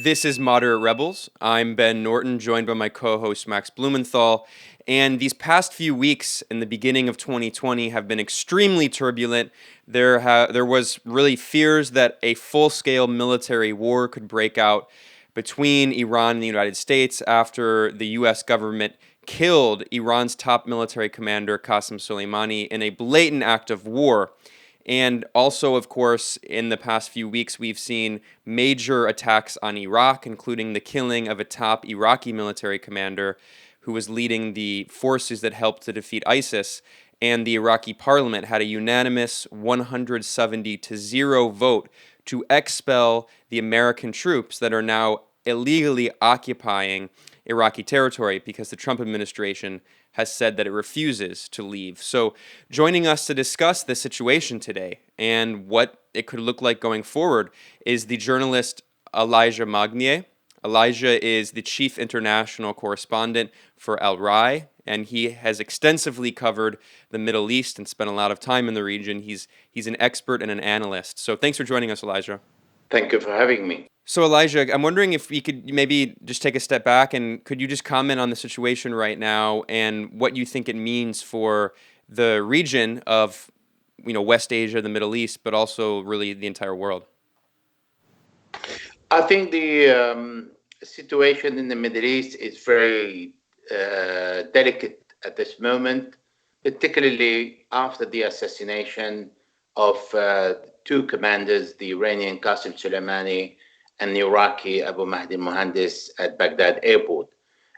This is Moderate Rebels. I'm Ben Norton, joined by my co-host Max Blumenthal. And these past few weeks in the beginning of 2020 have been extremely turbulent. There was really fears that a full-scale military war could break out between Iran and the United States after the U.S. government killed Iran's top military commander, Qassem Soleimani, in a blatant act of war. And also, of course, in the past few weeks, we've seen major attacks on Iraq, including the killing of a top Iraqi military commander who was leading the forces that helped to defeat ISIS. And the Iraqi parliament had a unanimous 170-0 vote to expel the American troops that are now illegally occupying Iraqi territory because the Trump administration has said that it refuses to leave. So joining us to discuss this situation today and what it could look like going forward is the journalist Elijah Magnier. Elijah is the chief international correspondent for Al-Rai, and he has extensively covered the Middle East and spent a lot of time in the region. He's an expert and an analyst. So thanks for joining us, Elijah. Thank you for having me. So Elijah, I'm wondering if we could maybe just take a step back and could you just comment on the situation right now and what you think it means for the region of, West Asia, the Middle East, but also really the entire world? I think the situation in the Middle East is very delicate at this moment, particularly after the assassination of two commanders, the Iranian Qassem Soleimani and the Iraqi Abu Mahdi al-Muhandis at Baghdad airport.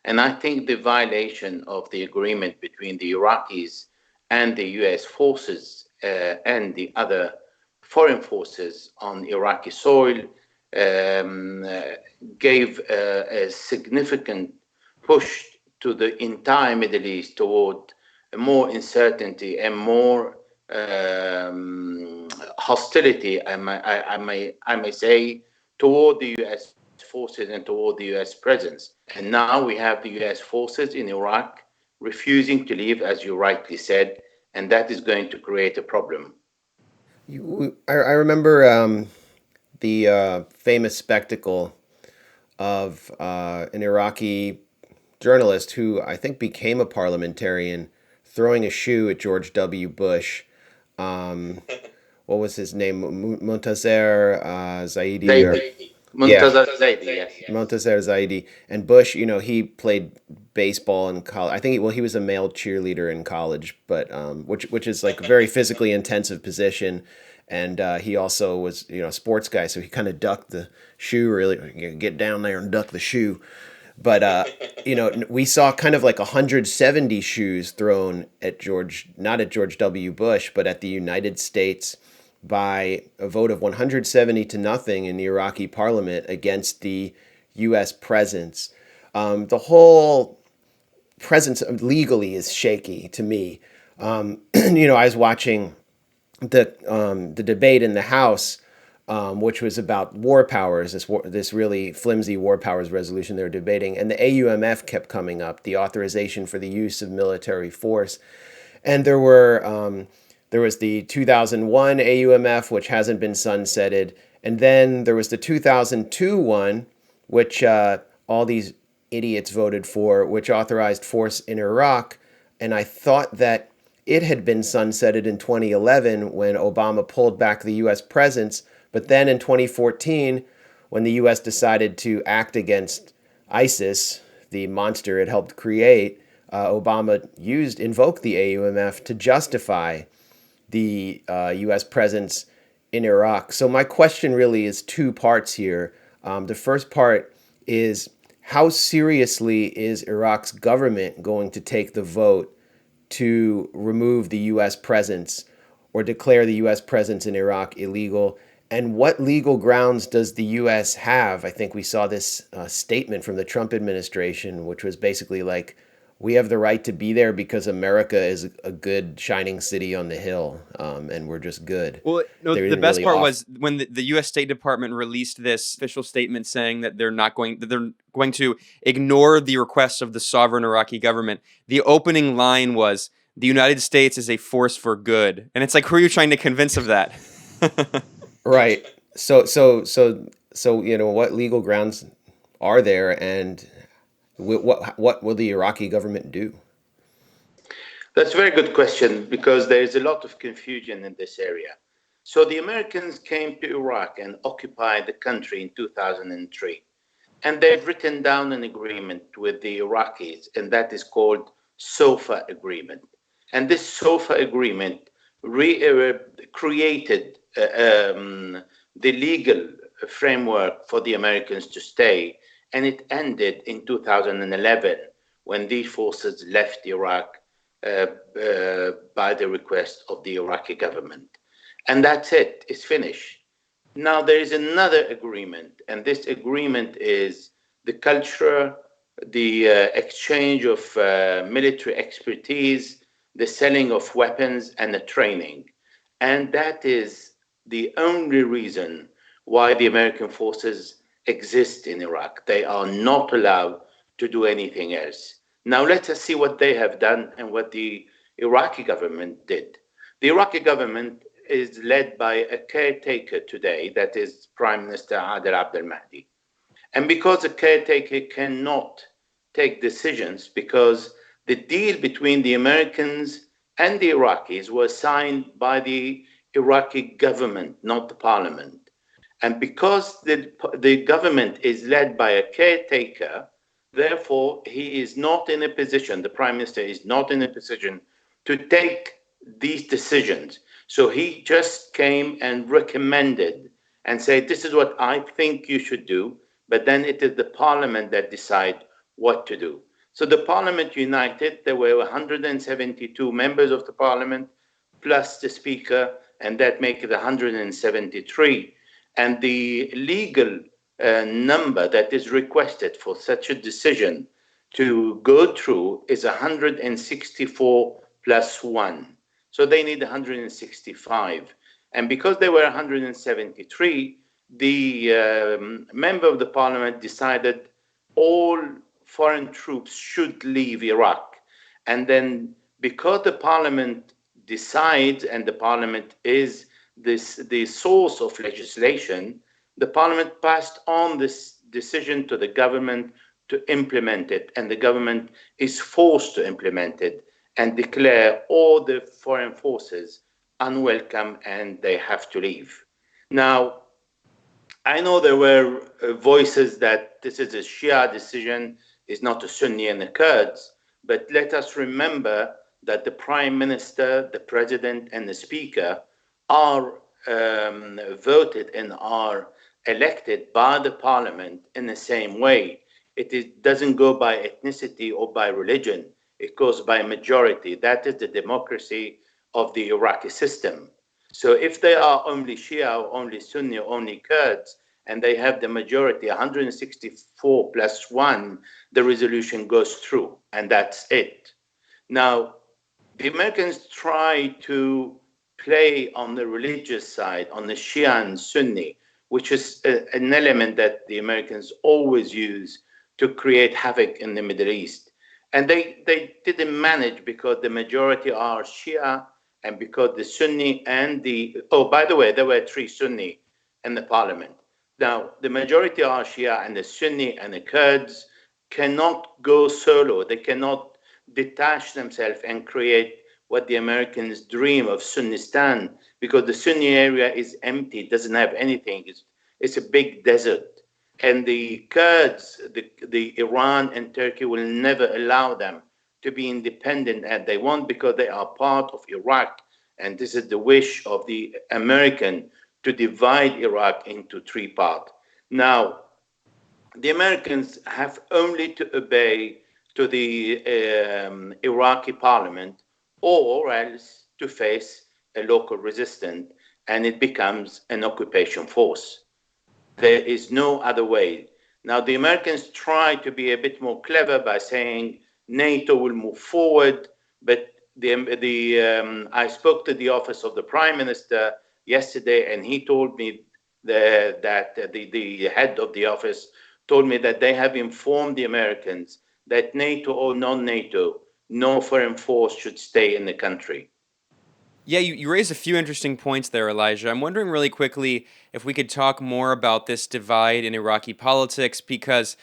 And I think the violation of the agreement between the Iraqis and the US forces and the other foreign forces on Iraqi soil gave a significant push to the entire Middle East toward more uncertainty and more hostility, I may say, toward the U.S. forces and toward the U.S. presence. And now we have the U.S. forces in Iraq refusing to leave, as you rightly said, and that is going to create a problem. I remember the famous spectacle of an Iraqi journalist who I think became a parliamentarian throwing a shoe at George W. Bush. What was his name? Montazer Zaidi. Montazer Zaidi, yes. Montazer Zaidi. And Bush, he played baseball in college. I think he was a male cheerleader in college, but which is like a very physically intensive position. And he also was, a sports guy, so he kind of ducked the shoe, really get down there and duck the shoe. But, we saw kind of like 170 shoes thrown at not at George W. Bush, but at the United States by a vote of 170-0 in the Iraqi parliament against the U.S. presence. The whole presence legally is shaky to me. I was watching the debate in the House, which was about war powers, this really flimsy war powers resolution they were debating, and the AUMF kept coming up, the authorization for the use of military force, and there was the 2001 AUMF, which hasn't been sunsetted, and then there was the 2002 one, which all these idiots voted for, which authorized force in Iraq, and I thought that it had been sunsetted in 2011 when Obama pulled back the U.S. presence. But then in 2014, when the U.S. decided to act against ISIS, the monster it helped create, Obama invoked the AUMF to justify the U.S. presence in Iraq. So my question really is two parts here. The first part is, how seriously is Iraq's government going to take the vote to remove the U.S. presence or declare the U.S. presence in Iraq illegal? And what legal grounds does the U.S. have? I think we saw this statement from the Trump administration, which was basically like, we have the right to be there because America is a good shining city on the hill, and we're just good. Well, no, the best part was when the U.S. State Department released this official statement saying that they're going to ignore the requests of the sovereign Iraqi government. The opening line was, "The United States is a force for good," and it's like, who are you trying to convince of that? Right. So So, what legal grounds are there, and what will the Iraqi government do? That's a very good question because there is a lot of confusion in this area. So the Americans came to Iraq and occupied the country in 2003. And they've written down an agreement with the Iraqis, and that is called SOFA agreement. And this SOFA agreement created the legal framework for the Americans to stay, and it ended in 2011 when these forces left Iraq by the request of the Iraqi government. And that's it, it's finished. Now, there is another agreement, and this agreement is the culture, the exchange of military expertise, the selling of weapons, and the training. And that is the only reason why the American forces exist in Iraq. They are not allowed to do anything else. Now, let us see what they have done and what the Iraqi government did. The Iraqi government is led by a caretaker today, that is Prime Minister Adel Abdel Mahdi. And because a caretaker cannot take decisions, because the deal between the Americans and the Iraqis was signed by the Iraqi government, not the parliament. And because the government is led by a caretaker, therefore he is not in a position, the Prime Minister is not in a position to take these decisions. So he just came and recommended and said, this is what I think you should do, but then it is the parliament that decide what to do. So the parliament united, there were 172 members of the parliament, plus the speaker, and that makes it 173. And the legal number that is requested for such a decision to go through is 164 plus 1. So they need 165. And because they were 173, the member of the parliament decided all foreign troops should leave Iraq. And then because the parliament decides, and the parliament is the source of legislation, the parliament passed on this decision to the government to implement it, and the government is forced to implement it and declare all the foreign forces unwelcome and they have to leave. Now, I know there were voices that this is a Shia decision, it's not a Sunni and the Kurds, but let us remember that the Prime Minister, the President, and the Speaker are voted and are elected by the Parliament in the same way. It doesn't go by ethnicity or by religion. It goes by majority. That is the democracy of the Iraqi system. So if they are only Shia or only Sunni or only Kurds, and they have the majority, 164 plus 1, the resolution goes through, and that's it. Now, the Americans try to play on the religious side, on the Shia and Sunni, which is an element that the Americans always use to create havoc in the Middle East. And they didn't manage because the majority are Shia and because the Sunni and by the way, there were 3 Sunni in the parliament. Now, the majority are Shia, and the Sunni and the Kurds cannot go solo. They cannot detach themselves and create what the Americans dream of Sunnistan, because the Sunni area is empty, it doesn't have anything. It's a big desert. And the Kurds, the Iran and Turkey will never allow them to be independent as they want, because they are part of Iraq. And this is the wish of the American to divide Iraq into 3 parts. Now, the Americans have only to obey to the Iraqi parliament, or else to face a local resistance, and it becomes an occupation force. There is no other way. Now, the Americans try to be a bit more clever by saying NATO will move forward, but I spoke to the office of the Prime Minister yesterday, and he told me that the head of the office told me that they have informed the Americans that NATO or non-NATO, no foreign force should stay in the country. Yeah, you raised a few interesting points there, Elijah. I'm wondering really quickly if we could talk more about this divide in Iraqi politics, because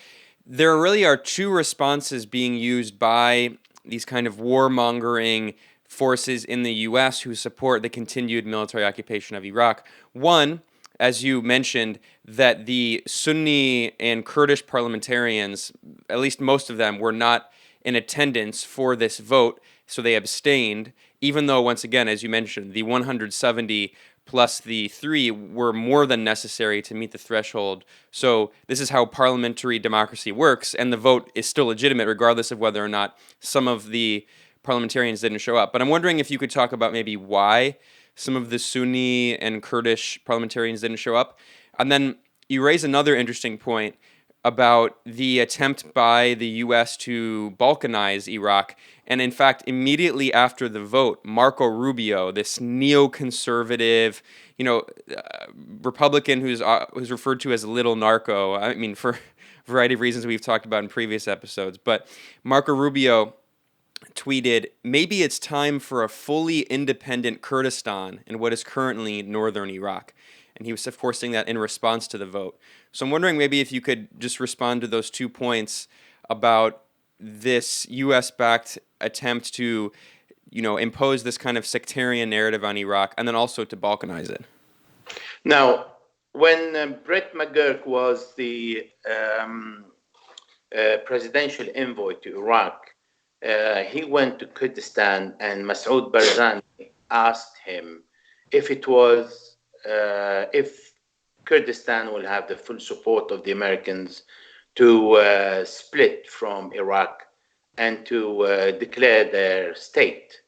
there really are two responses being used by these kind of warmongering forces in the U.S. who support the continued military occupation of Iraq. One, as you mentioned, that the Sunni and Kurdish parliamentarians, at least most of them, were not in attendance for this vote, so they abstained, even though, once again, as you mentioned, the 170 plus the three were more than necessary to meet the threshold. So this is how parliamentary democracy works, and the vote is still legitimate regardless of whether or not some of the parliamentarians didn't show up. But I'm wondering if you could talk about maybe why some of the Sunni and Kurdish parliamentarians didn't show up. And then you raise another interesting point about the attempt by the U.S. to Balkanize Iraq. And in fact, immediately after the vote, Marco Rubio, this neoconservative, Republican who's referred to as Little Narco, I mean, for a variety of reasons we've talked about in previous episodes, but Marco Rubio tweeted, "Maybe it's time for a fully independent Kurdistan in what is currently northern Iraq." And he was, of course, saying that in response to the vote. So I'm wondering maybe if you could just respond to those 2 points about this U.S.-backed attempt to, impose this kind of sectarian narrative on Iraq, and then also to Balkanize it. Now, when Brett McGurk was the presidential envoy to Iraq, he went to Kurdistan, and Masoud Barzani asked him if Kurdistan will have the full support of the Americans to split from Iraq and to declare their state,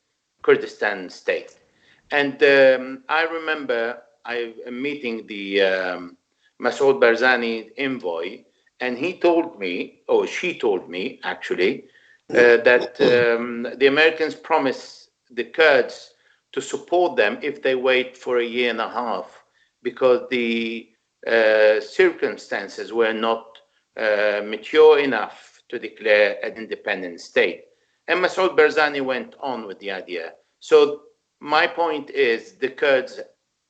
Kurdistan state. And I remember I meeting the Masoud Barzani envoy, and he told me, or she told me actually, that the Americans promised the Kurds to support them if they wait for a year and a half, because the circumstances were not mature enough to declare an independent state. And Masoud Barzani went on with the idea. So my point is, the Kurds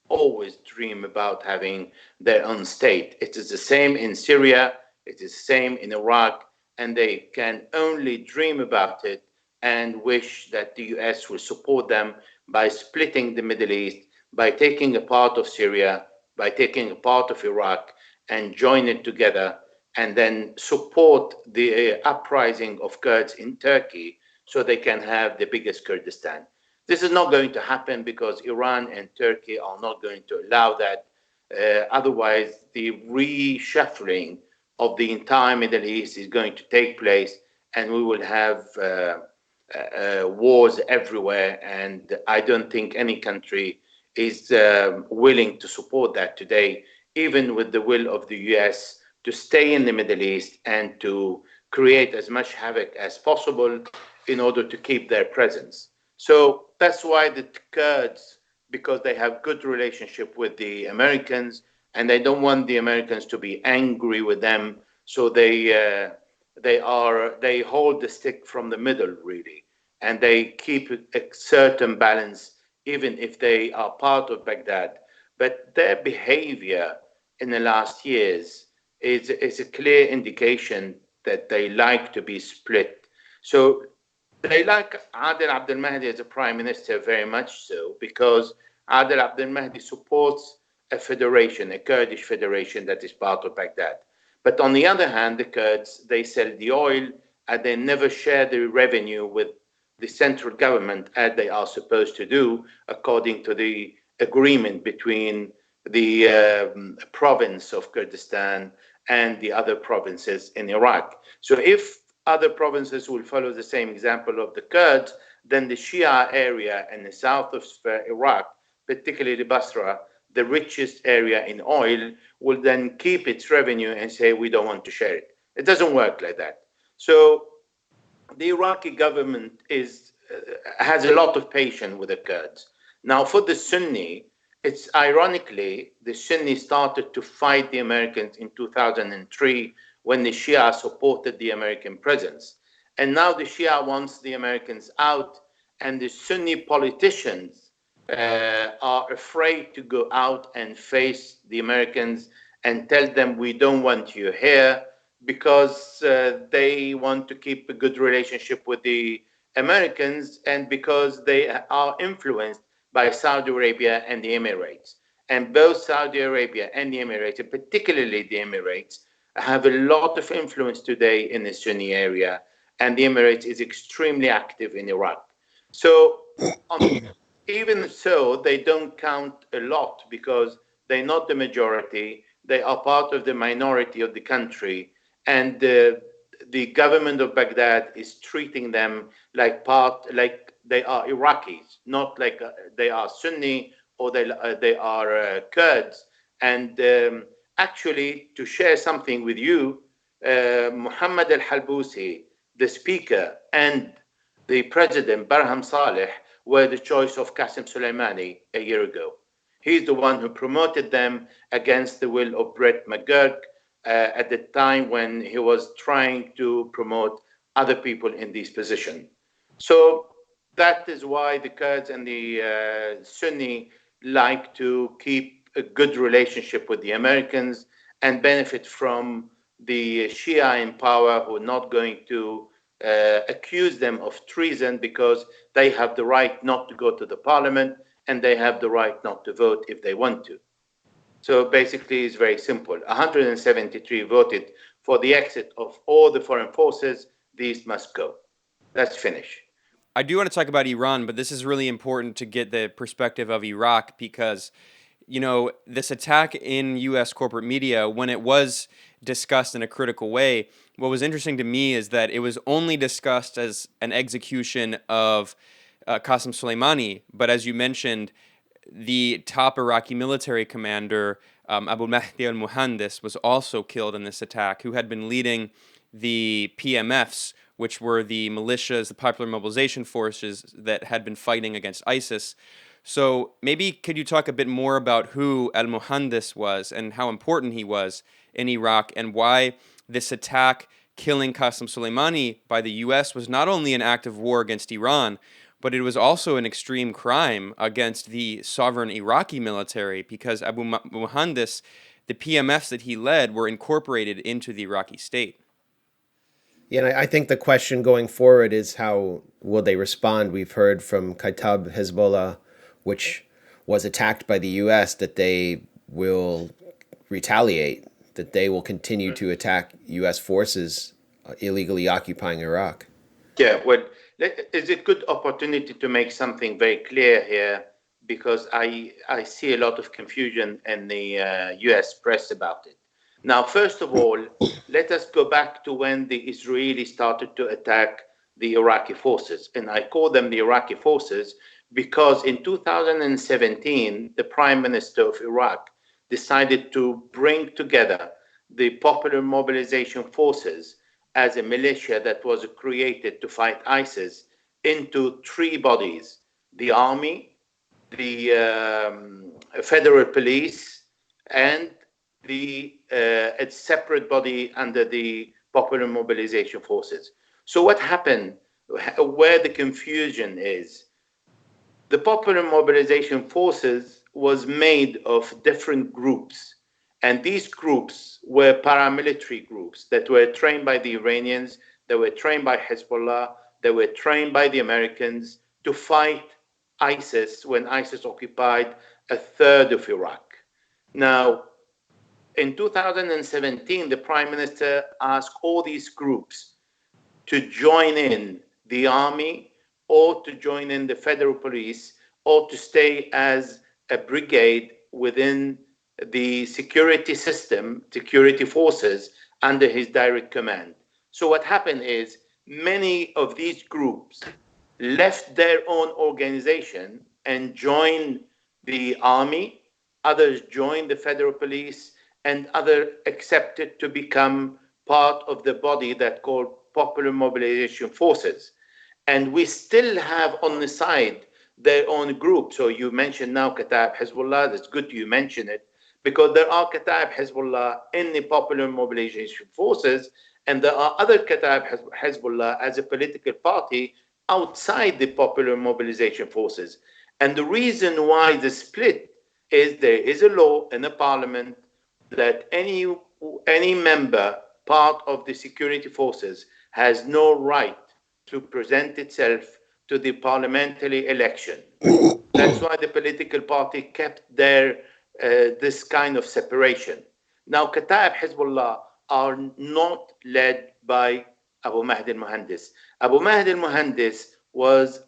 always dream about having their own state. It is the same in Syria, it is the same in Iraq, and they can only dream about it and wish that the US will support them by splitting the Middle East, by taking a part of Syria, by taking a part of Iraq, and join it together, and then support the uprising of Kurds in Turkey so they can have the biggest Kurdistan. This is not going to happen because Iran and Turkey are not going to allow that. Otherwise, the reshuffling of the entire Middle East is going to take place, and we will have wars everywhere. And I don't think any country is willing to support that today, even with the will of the US to stay in the Middle East and to create as much havoc as possible in order to keep their presence. So that's why the Kurds, because they have good relationship with the Americans, and they don't want the Americans to be angry with them, so they hold the stick from the middle, really, and they keep a certain balance, even if they are part of Baghdad. But their behavior in the last years is a clear indication that they like to be split. So they like Adel Abdel Mahdi as a prime minister very much so, because Adel Abdel Mahdi supports a federation, a Kurdish federation that is part of Baghdad. But on the other hand, the Kurds, they sell the oil and they never share the revenue with the central government as they are supposed to do, according to the agreement between the province of Kurdistan and the other provinces in Iraq. So if other provinces will follow the same example of the Kurds, then the Shia area in the south of Iraq, particularly Basra, the richest area in oil, will then keep its revenue and say, we don't want to share it. It doesn't work like that. So the Iraqi government has a lot of patience with the Kurds. Now, for the Sunni, it's ironically, the Sunni started to fight the Americans in 2003 when the Shia supported the American presence. And now the Shia wants the Americans out, and the Sunni politicians are afraid to go out and face the Americans and tell them we don't want you here because they want to keep a good relationship with the Americans and because they are influenced by Saudi Arabia and the Emirates. And both Saudi Arabia and the Emirates, and particularly the Emirates, have a lot of influence today in the Sunni area. And the Emirates is extremely active in Iraq. So even so, they don't count a lot because they're not the majority. They are part of the minority of the country. And the government of Baghdad is treating them like they are Iraqis, not like they are Sunni or they are Kurds. And actually, to share something with you, Muhammad al-Halbousi, the speaker, and the president, Barham Saleh, were the choice of Qassem Soleimani a year ago. He's the one who promoted them against the will of Brett McGurk at the time when he was trying to promote other people in this position. So that is why the Kurds and the Sunni like to keep a good relationship with the Americans and benefit from the Shia in power who are not going to accuse them of treason because they have the right not to go to the parliament and they have the right not to vote if they want to. So basically, it's very simple. 173 voted for the exit of all the foreign forces. These must go. Let's finish. I do want to talk about Iran, but this is really important to get the perspective of Iraq because, this attack in U.S. corporate media, when it was discussed in a critical way, what was interesting to me is that it was only discussed as an execution of Qassem Soleimani. But as you mentioned, the top Iraqi military commander, Abu Mahdi al-Muhandis, was also killed in this attack, who had been leading the PMFs, which were the militias, the Popular Mobilization Forces that had been fighting against ISIS. So maybe could you talk a bit more about who al-Muhandis was and how important he was in Iraq and why this attack killing Qassem Soleimani by the U.S. was not only an act of war against Iran, but it was also an extreme crime against the sovereign Iraqi military because Abu Muhandis, the PMFs that he led, were incorporated into the Iraqi state. Yeah, and I think the question going forward is how will they respond? We've heard from Kataib Hezbollah, which was attacked by the U.S., that they will retaliate, that they will continue to attack U.S. forces illegally occupying Iraq. Yeah, well, it's a good opportunity to make something very clear here because I see a lot of confusion in the U.S. press about it. Now, first of all, let us go back to when the Israelis started to attack the Iraqi forces. And I call them the Iraqi forces because in 2017, the Prime Minister of Iraq decided to bring together the Popular Mobilization Forces as a militia that was created to fight ISIS into three bodies: the army, the federal police, and a separate body under the Popular Mobilization Forces. So what happened, where the confusion is, the Popular Mobilization Forces was made of different groups. And these groups were paramilitary groups that were trained by the Iranians, that were trained by Hezbollah, that were trained by the Americans to fight ISIS when ISIS occupied a third of Iraq. Now, in 2017, the Prime Minister asked all these groups to join in the army or to join in the federal police or to stay as a brigade within the security system, security forces under his direct command. So what happened is many of these groups left their own organization and joined the army, others joined the federal police, and others accepted to become part of the body that called Popular Mobilization Forces. And we still have on the side their own group. So you mentioned now Kataib Hezbollah. That's good you mention it because there are Kataib Hezbollah in the Popular Mobilization Forces, and there are other Kataib Hezbollah as a political party outside the Popular Mobilization Forces. And the reason why the split is there is a law in the parliament that any member part of the security forces has no right to present itself to the parliamentary election. That's why the political party kept their this kind of separation. Now, Kataib Hezbollah are not led by Abu Mahdi al-Muhandis. Abu Mahdi al-Muhandis was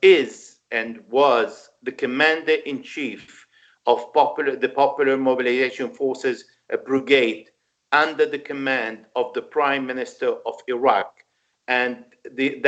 the commander-in-chief of the Popular Mobilization Forces brigade under the command of the Prime Minister of Iraq. And he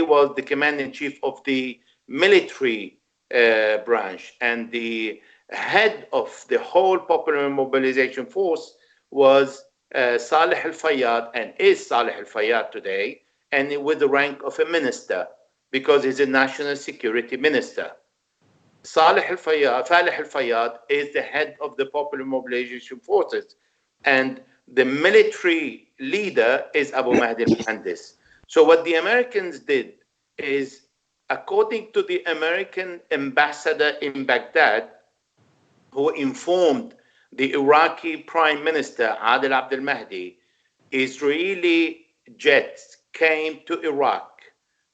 was the commander-in-chief of the military branch, and the head of the whole Popular Mobilization Force was Saleh al-Fayyad, and is Saleh al-Fayyad today, and with the rank of a minister, because he's a national security minister. Faleh al-Fayyad is the head of the Popular Mobilization Forces, and the military leader is Abu Mahdi al-Muhandis. So what the Americans did is, according to the American ambassador in Baghdad, who informed the Iraqi Prime Minister Adel Abdel Mahdi, Israeli jets came to Iraq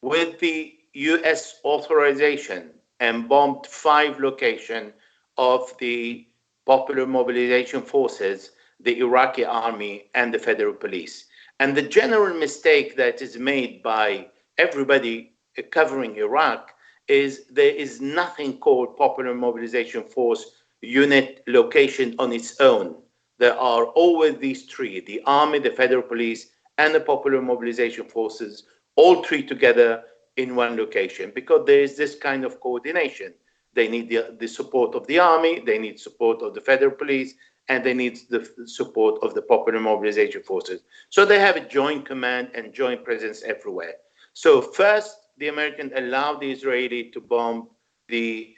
with the US authorization and bombed 5 locations of the Popular Mobilization Forces, the Iraqi army, and the federal police. And the general mistake that is made by everybody covering Iraq is there is nothing called Popular Mobilization Force unit location on its own. There are always these 3, the army, the federal police, and the Popular Mobilization Forces, all 3 together in one location, because there is this kind of coordination. They need the support of the army, they need support of the federal police, and they need the support of the Popular Mobilization Forces. So they have a joint command and joint presence everywhere. So first, the Americans allowed the Israeli to bomb the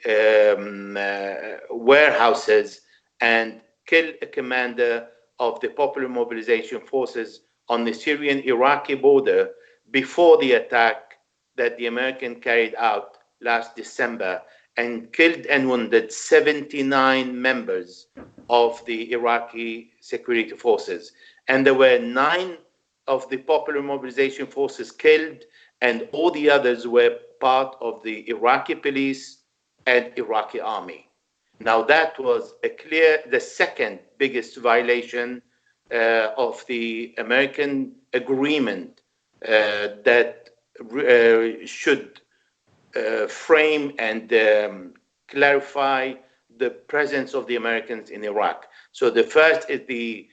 warehouses and kill a commander of the Popular Mobilization Forces on the Syrian-Iraqi border before the attack that the American carried out last December, and killed and wounded 79 members of the Iraqi security forces. And there were 9 of the Popular Mobilization Forces killed, and all the others were part of the Iraqi police and Iraqi army. Now that was the second biggest violation of the American agreement that should frame and clarify the presence of the Americans in Iraq. So the first is the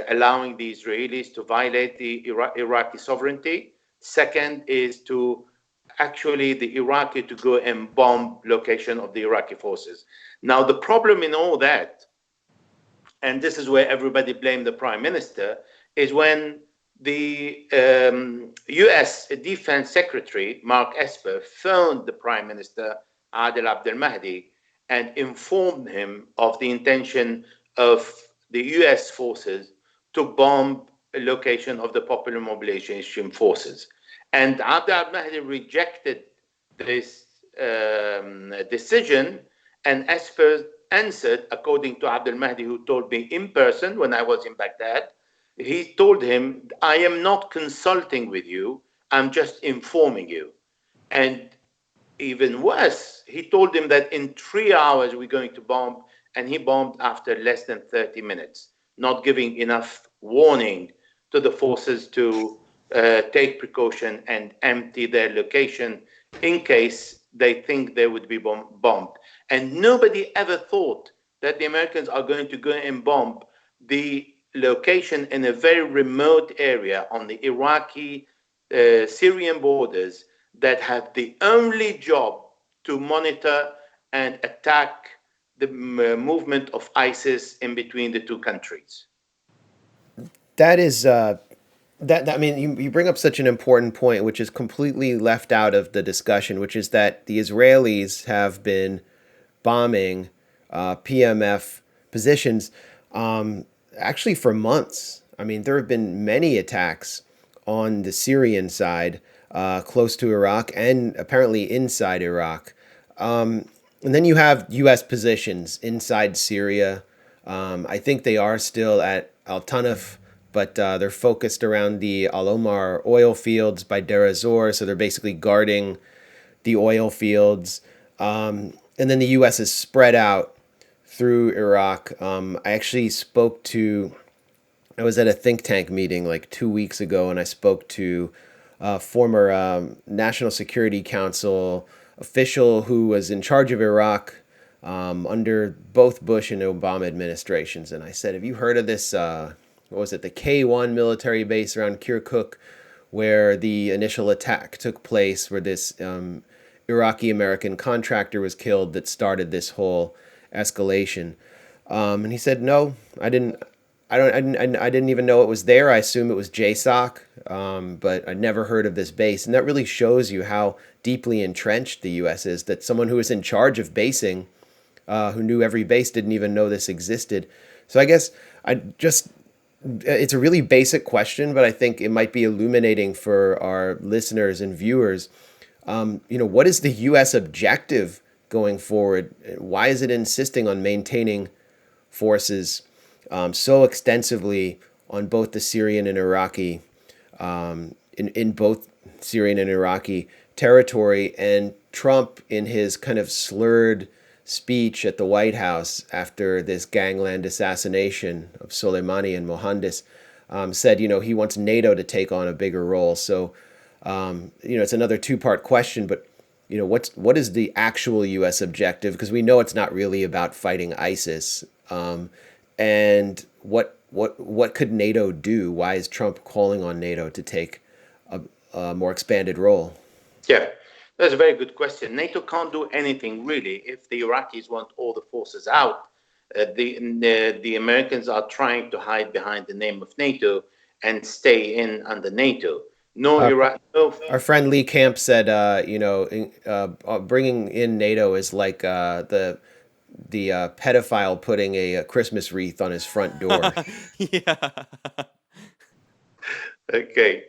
allowing the Israelis to violate the Iraqi sovereignty. Second is to actually the Iraqi to go and bomb location of the Iraqi forces. Now the problem in all that, and this is where everybody blamed the prime minister, is when the US Defense Secretary, Mark Esper, phoned the Prime Minister, Adel Abdel Mahdi, and informed him of the intention of the US forces to bomb a location of the Popular Mobilization Forces. And Abdel Abdel Mahdi rejected this decision, and Esper answered, according to Abdel Mahdi, who told me in person when I was in Baghdad, he told him, I am not consulting with you, I'm just informing you. And even worse, he told him that in 3 hours we're going to bomb, and he bombed after less than 30 minutes, not giving enough warning to the forces to take precaution and empty their location in case they think they would be bombed. And nobody ever thought that the Americans are going to go and bomb the location in a very remote area on the Iraqi Syrian borders that have the only job to monitor and attack the movement of ISIS in between the 2 countries. That is that I mean, you bring up such an important point, which is completely left out of the discussion, which is that the Israelis have been bombing PMF positions actually for months. I mean, there have been many attacks on the Syrian side, close to Iraq, and apparently inside Iraq. And then you have U.S. positions inside Syria. I think they are still at Al-Tanaf, but they're focused around the Al-Omar oil fields by Deir ez-Zor, so they're basically guarding the oil fields. And then the U.S. is spread out through Iraq. I was at a think tank meeting like 2 weeks ago, and I spoke to a former National Security Council official who was in charge of Iraq under both Bush and Obama administrations. And I said, have you heard of this, the K-1 military base around Kirkuk, where the initial attack took place, where this Iraqi-American contractor was killed that started this whole escalation? And he said, no, I didn't even know it was there. I assume it was JSOC, but I'd never heard of this base. And that really shows you how deeply entrenched the U.S. is, that someone who was in charge of basing, who knew every base, didn't even know this existed. So I guess it's a really basic question, but I think it might be illuminating for our listeners and viewers. What is the U.S. objective going forward? Why is it insisting on maintaining forces so extensively on both the Syrian and Iraqi, in both Syrian and Iraqi territory? And Trump, in his kind of slurred speech at the White House after this gangland assassination of Soleimani and al-Muhandis, said, he wants NATO to take on a bigger role. So, it's another two-part question, but what is the actual U.S. objective? Because we know it's not really about fighting ISIS. And what could NATO do? Why is Trump calling on NATO to take a more expanded role? Yeah, that's a very good question. NATO can't do anything really if the Iraqis want all the forces out. The Americans are trying to hide behind the name of NATO and stay in under NATO. Our friend Lee Camp said, bringing in NATO is like the pedophile putting a Christmas wreath on his front door. Yeah. Okay.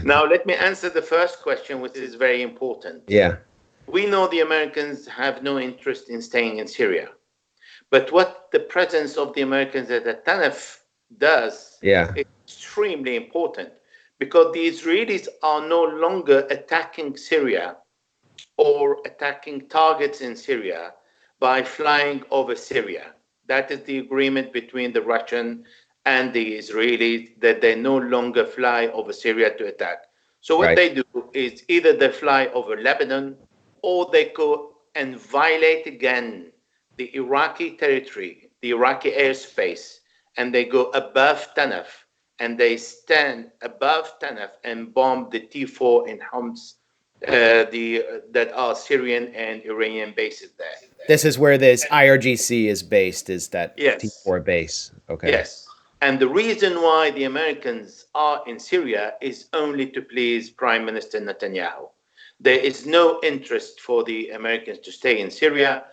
Now let me answer the first question, which is very important. Yeah. We know the Americans have no interest in staying in Syria. But what the presence of the Americans at Tanaf does is extremely important, because the Israelis are no longer attacking Syria or attacking targets in Syria by flying over Syria. That is the agreement between the Russian and the Israelis, that they no longer fly over Syria to attack. So what they do is either they fly over Lebanon, or they go and violate again the Iraqi territory, the Iraqi airspace, and they go above Tanaf, and they stand above Tanaf and bomb the T4 in Homs, that are Syrian and Iranian bases there. This is where this IRGC is based, is that T4 base. Okay. Yes. And the reason why the Americans are in Syria is only to please Prime Minister Netanyahu. There is no interest for the Americans to stay in Syria.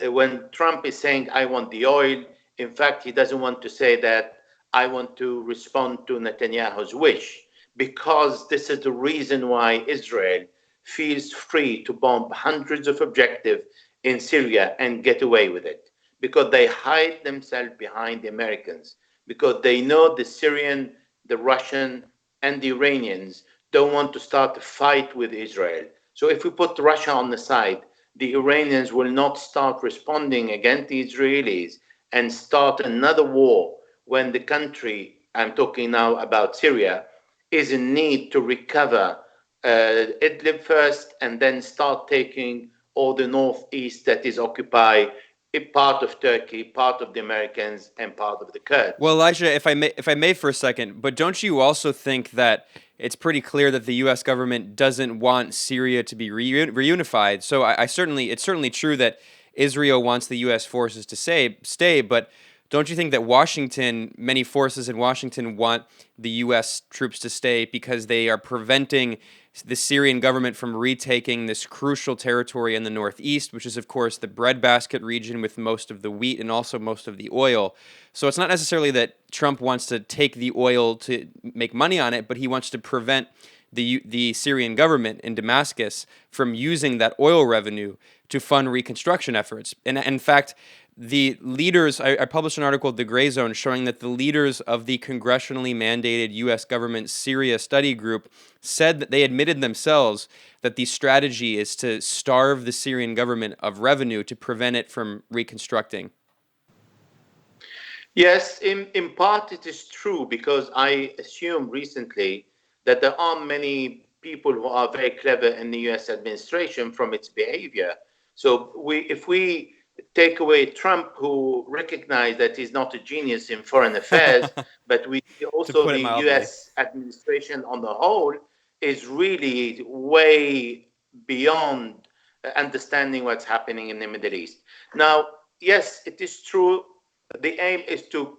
When Trump is saying, I want the oil, in fact, he doesn't want to say that I want to respond to Netanyahu's wish, because this is the reason why Israel feels free to bomb hundreds of objectives in Syria and get away with it, because they hide themselves behind the Americans, because they know the Syrian, the Russian, and the Iranians don't want to start a fight with Israel. So if we put Russia on the side, the Iranians will not start responding against the Israelis and start another war when the country, I'm talking now about Syria, is in need to recover Idlib first, and then start taking all the northeast that is occupied, a part of Turkey, part of the Americans, and part of the Kurds. Well, Elijah, if I may for a second, but don't you also think that it's pretty clear that the U.S. government doesn't want Syria to be reunified? So it's certainly true that Israel wants the U.S. forces to stay, but don't you think that many forces in Washington want the U.S. troops to stay because they are preventing the Syrian government from retaking this crucial territory in the northeast, which is, of course, the breadbasket region with most of the wheat and also most of the oil. So it's not necessarily that Trump wants to take the oil to make money on it, but he wants to prevent the Syrian government in Damascus from using that oil revenue to fund reconstruction efforts. And in fact, the leaders, I published an article at The Gray Zone showing that the leaders of the congressionally mandated U.S. government Syria study group said that they admitted themselves that the strategy is to starve the Syrian government of revenue to prevent it from reconstructing. Yes, in part it is true, because I assume recently that there are many people who are very clever in the US administration from its behavior. So if we take away Trump, who recognized that he's not a genius in foreign affairs, but we see To also put it the mildly. US administration on the whole is really way beyond understanding what's happening in the Middle East. Now, yes, it is true. The aim is to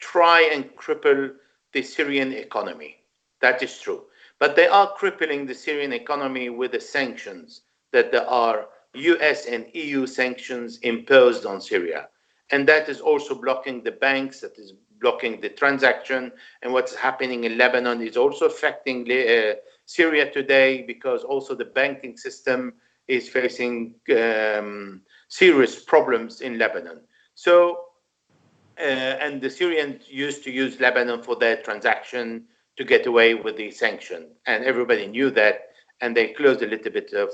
try and cripple the Syrian economy. That is true. But they are crippling the Syrian economy with the sanctions, that there are US and EU sanctions imposed on Syria. And that is also blocking the banks, that is blocking the transaction. And what's happening in Lebanon is also affecting Syria today, because also the banking system is facing serious problems in Lebanon. So and the Syrians used to use Lebanon for their transaction to get away with the sanction. And everybody knew that, and they closed a little bit of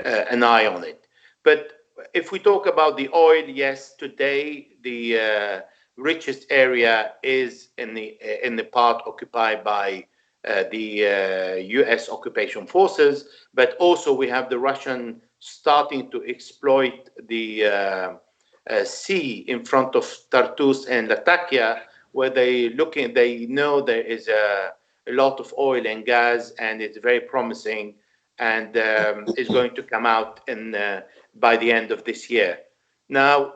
an eye on it. But if we talk about the oil, yes, today the richest area is in the part occupied by the US occupation forces, but also we have the Russian starting to exploit the sea in front of Tartus and Latakia, where they know there is a lot of oil and gas, and it's very promising, and is going to come out by the end of this year. Now,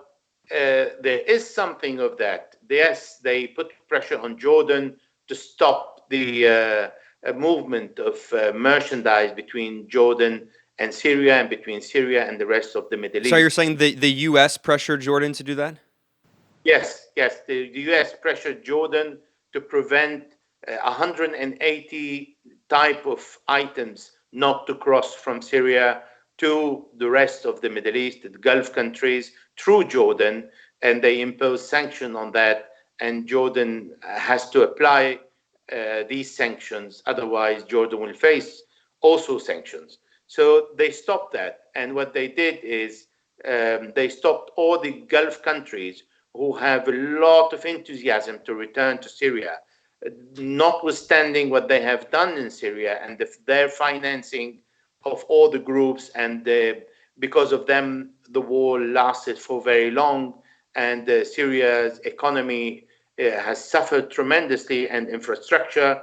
there is something of that. Yes, they put pressure on Jordan to stop the movement of merchandise between Jordan and Syria, and between Syria and the rest of the Middle East. So you're saying the U.S. pressured Jordan to do that? Yes. The US pressured Jordan to prevent 180 type of items not to cross from Syria to the rest of the Middle East, the Gulf countries, through Jordan, and they imposed sanction on that. And Jordan has to apply these sanctions, otherwise Jordan will face also sanctions. So they stopped that, and what they did is they stopped all the Gulf countries who have a lot of enthusiasm to return to Syria, notwithstanding what they have done in Syria and their financing of all the groups. And because of them, the war lasted for very long, and Syria's economy has suffered tremendously, and infrastructure.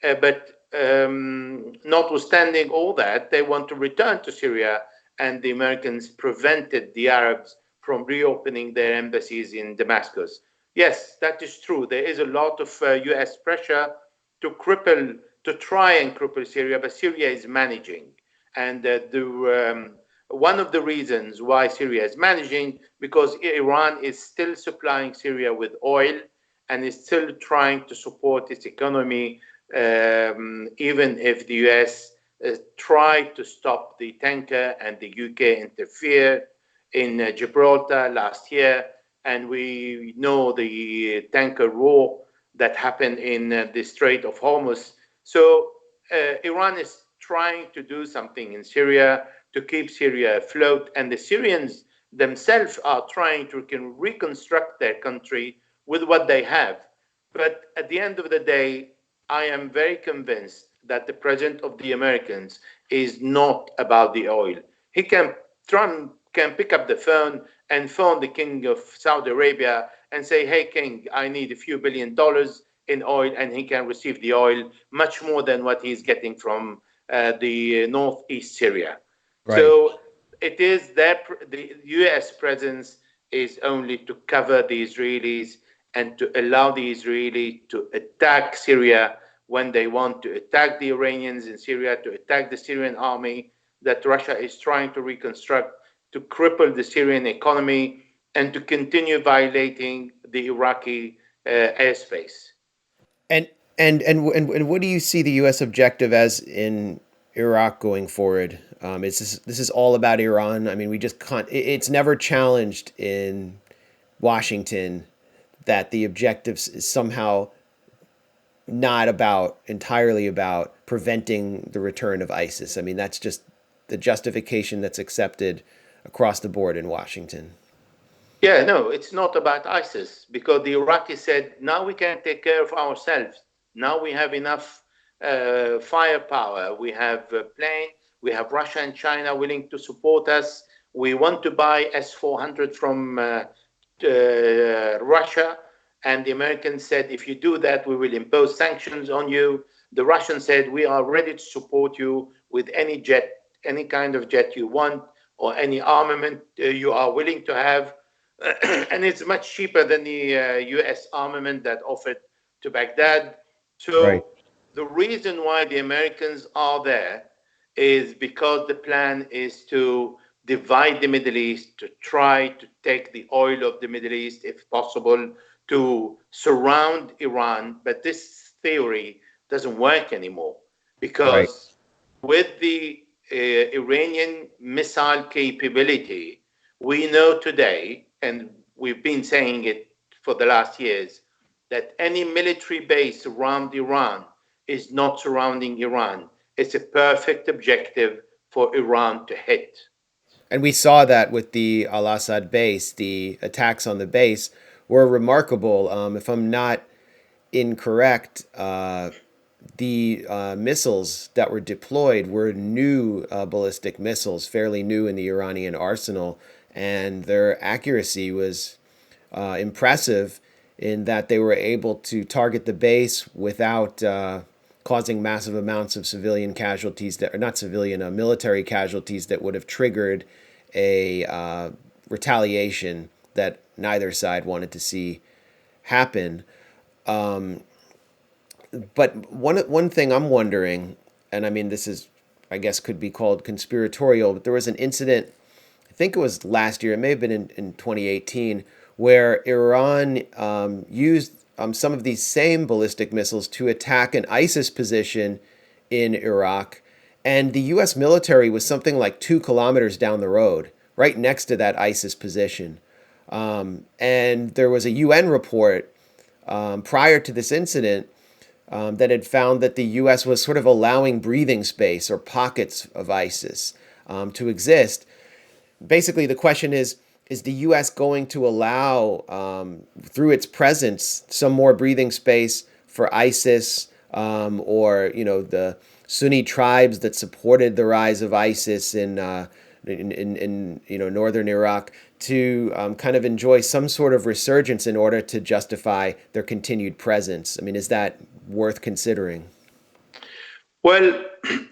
But notwithstanding all that, they want to return to Syria, and the Americans prevented the Arabs from reopening their embassies in Damascus. Yes, that is true. There is a lot of US pressure to try and cripple Syria, but Syria is managing. And one of the reasons why Syria is managing, because Iran is still supplying Syria with oil and is still trying to support its economy, even if the US tried to stop the tanker and the UK interfered in Gibraltar last year. And we know the tanker war that happened in the Strait of Hormuz. So Iran is trying to do something in Syria to keep Syria afloat, and the Syrians themselves are trying to reconstruct their country with what they have. But at the end of the day, I am very convinced that the president of the Americans is not about the oil. Trump can pick up the phone and phone the king of Saudi Arabia and say, hey, king, I need a few $billions in oil, and he can receive the oil much more than what he's getting from the northeast Syria. Right. So it is the US presence is only to cover the Israelis and to allow the Israelis to attack Syria when they want to attack the Iranians in Syria, to attack the Syrian army that Russia is trying to reconstruct, to cripple the Syrian economy, and to continue violating the Iraqi airspace. And And what do you see the U.S. objective as in Iraq going forward? Is this is all about Iran? I mean, we just can't. It's never challenged in Washington that the objectives is somehow not about entirely about preventing the return of ISIS. I mean, that's just the justification that's accepted across the board in Washington. Yeah, no, it's not about ISIS because the Iraqis said, now we can take care of ourselves. Now we have enough firepower. We have a plane. We have Russia and China willing to support us. We want to buy S-400 from Russia. And the Americans said, if you do that, we will impose sanctions on you. The Russians said, we are ready to support you with any jet, any kind of jet you want, or any armament you are willing to have. And it's much cheaper than the US armament that offered to Baghdad. Right. So the reason why the Americans are there is because the plan is to divide the Middle East, to try to take the oil of the Middle East if possible, to surround Iran. But this theory doesn't work anymore Right. because with the Iranian missile capability, we know today, and we've been saying it for the last years, that any military base around Iran is not surrounding Iran. It's a perfect objective for Iran to hit. And we saw that with the Al Assad base. The attacks on the base were remarkable. If I'm not incorrect, the missiles that were deployed were new ballistic missiles, fairly new in the Iranian arsenal, and their accuracy was impressive in that they were able to target the base without causing massive amounts of civilian casualties that are not civilian, military casualties that would have triggered a retaliation that neither side wanted to see happen. But one thing I'm wondering, and I mean this is, I guess, could be called conspiratorial, but there was an incident, I think it was last year, it may have been in 2018, where Iran used some of these same ballistic missiles to attack an ISIS position in Iraq. And the U.S. military was something like 2 kilometers down the road, right next to that ISIS position. And there was a UN report prior to this incident that had found that the U.S. was sort of allowing breathing space or pockets of ISIS to exist. Basically, the question is the U.S. going to allow, through its presence, some more breathing space for ISIS or, you know, the Sunni tribes that supported the rise of ISIS in you know, northern Iraq to kind of enjoy some sort of resurgence in order to justify their continued presence? I mean, is that worth considering? Well,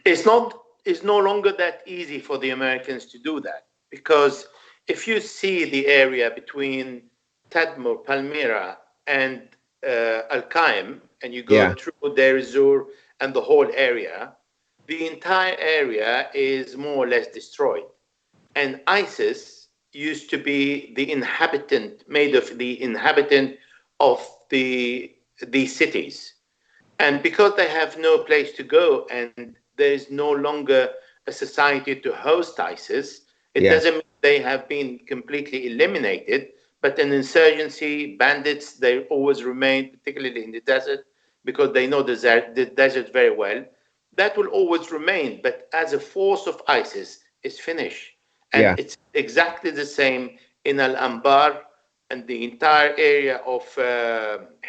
it's not. It's no longer that easy for the Americans to do that because if you see the area between Tadmor, Palmyra, and Al Qaim, and you go Yeah. through Deir ez-Zor and the whole area, the entire area is more or less destroyed. And ISIS used to be the inhabitant, made of the inhabitant of these cities. And because they have no place to go and there is no longer a society to host ISIS, it Yeah. doesn't mean they have been completely eliminated, but an insurgency, bandits, they always remain, particularly in the desert, because they know the desert very well. That will always remain, but as a force of ISIS, it's finished. And Yeah. it's exactly the same in Al Anbar and the entire area of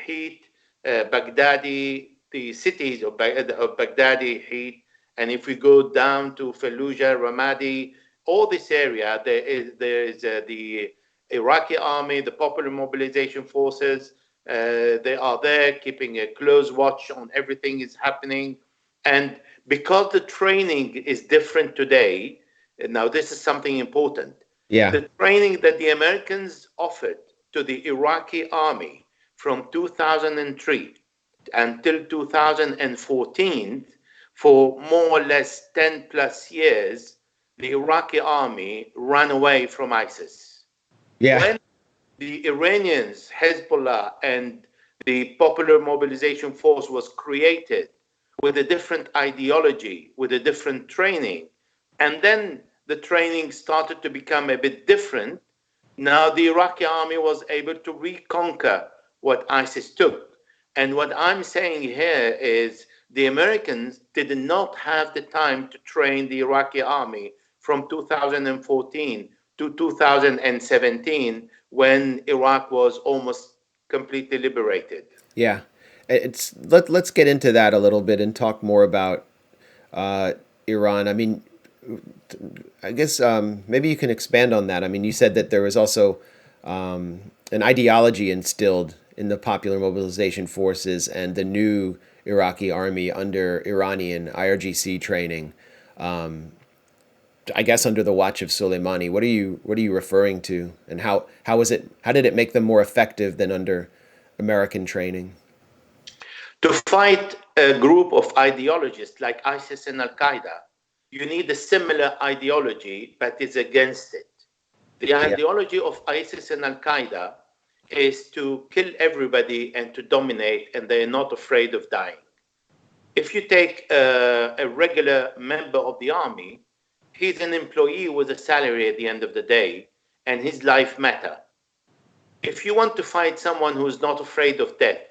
Heat, Baghdadi, the cities of Baghdadi, Heat, and if we go down to Fallujah, Ramadi, all this area, there is the Iraqi army, the Popular Mobilization Forces. They are there keeping a close watch on everything is happening. And because the training is different today, now this is something important. Yeah. The training that the Americans offered to the Iraqi army from 2003 until 2014, for more or less 10 plus years, the Iraqi army ran away from ISIS. Yeah. When the Iranians, Hezbollah, and the Popular Mobilization Force was created with a different ideology, with a different training. And then the training started to become a bit different. Now the Iraqi army was able to reconquer what ISIS took. And what I'm saying here is the Americans did not have the time to train the Iraqi army from 2014 to 2017 when Iraq was almost completely liberated. Yeah, let's get into that a little bit and talk more about Iran. I mean, I guess maybe you can expand on that. I mean, you said that there was also an ideology instilled in the Popular Mobilization Forces and the new Iraqi army under Iranian IRGC training. I guess under the watch of Soleimani. What are you referring to, and how did it make them more effective than under American training? To fight a group of ideologists like ISIS and Al-Qaeda, you need a similar ideology, but it's against it. The ideology of ISIS and Al-Qaeda is to kill everybody and to dominate, and they're not afraid of dying. If you take a regular member of the army, he's an employee with a salary at the end of the day, and his life matters. If you want to fight someone who's not afraid of death,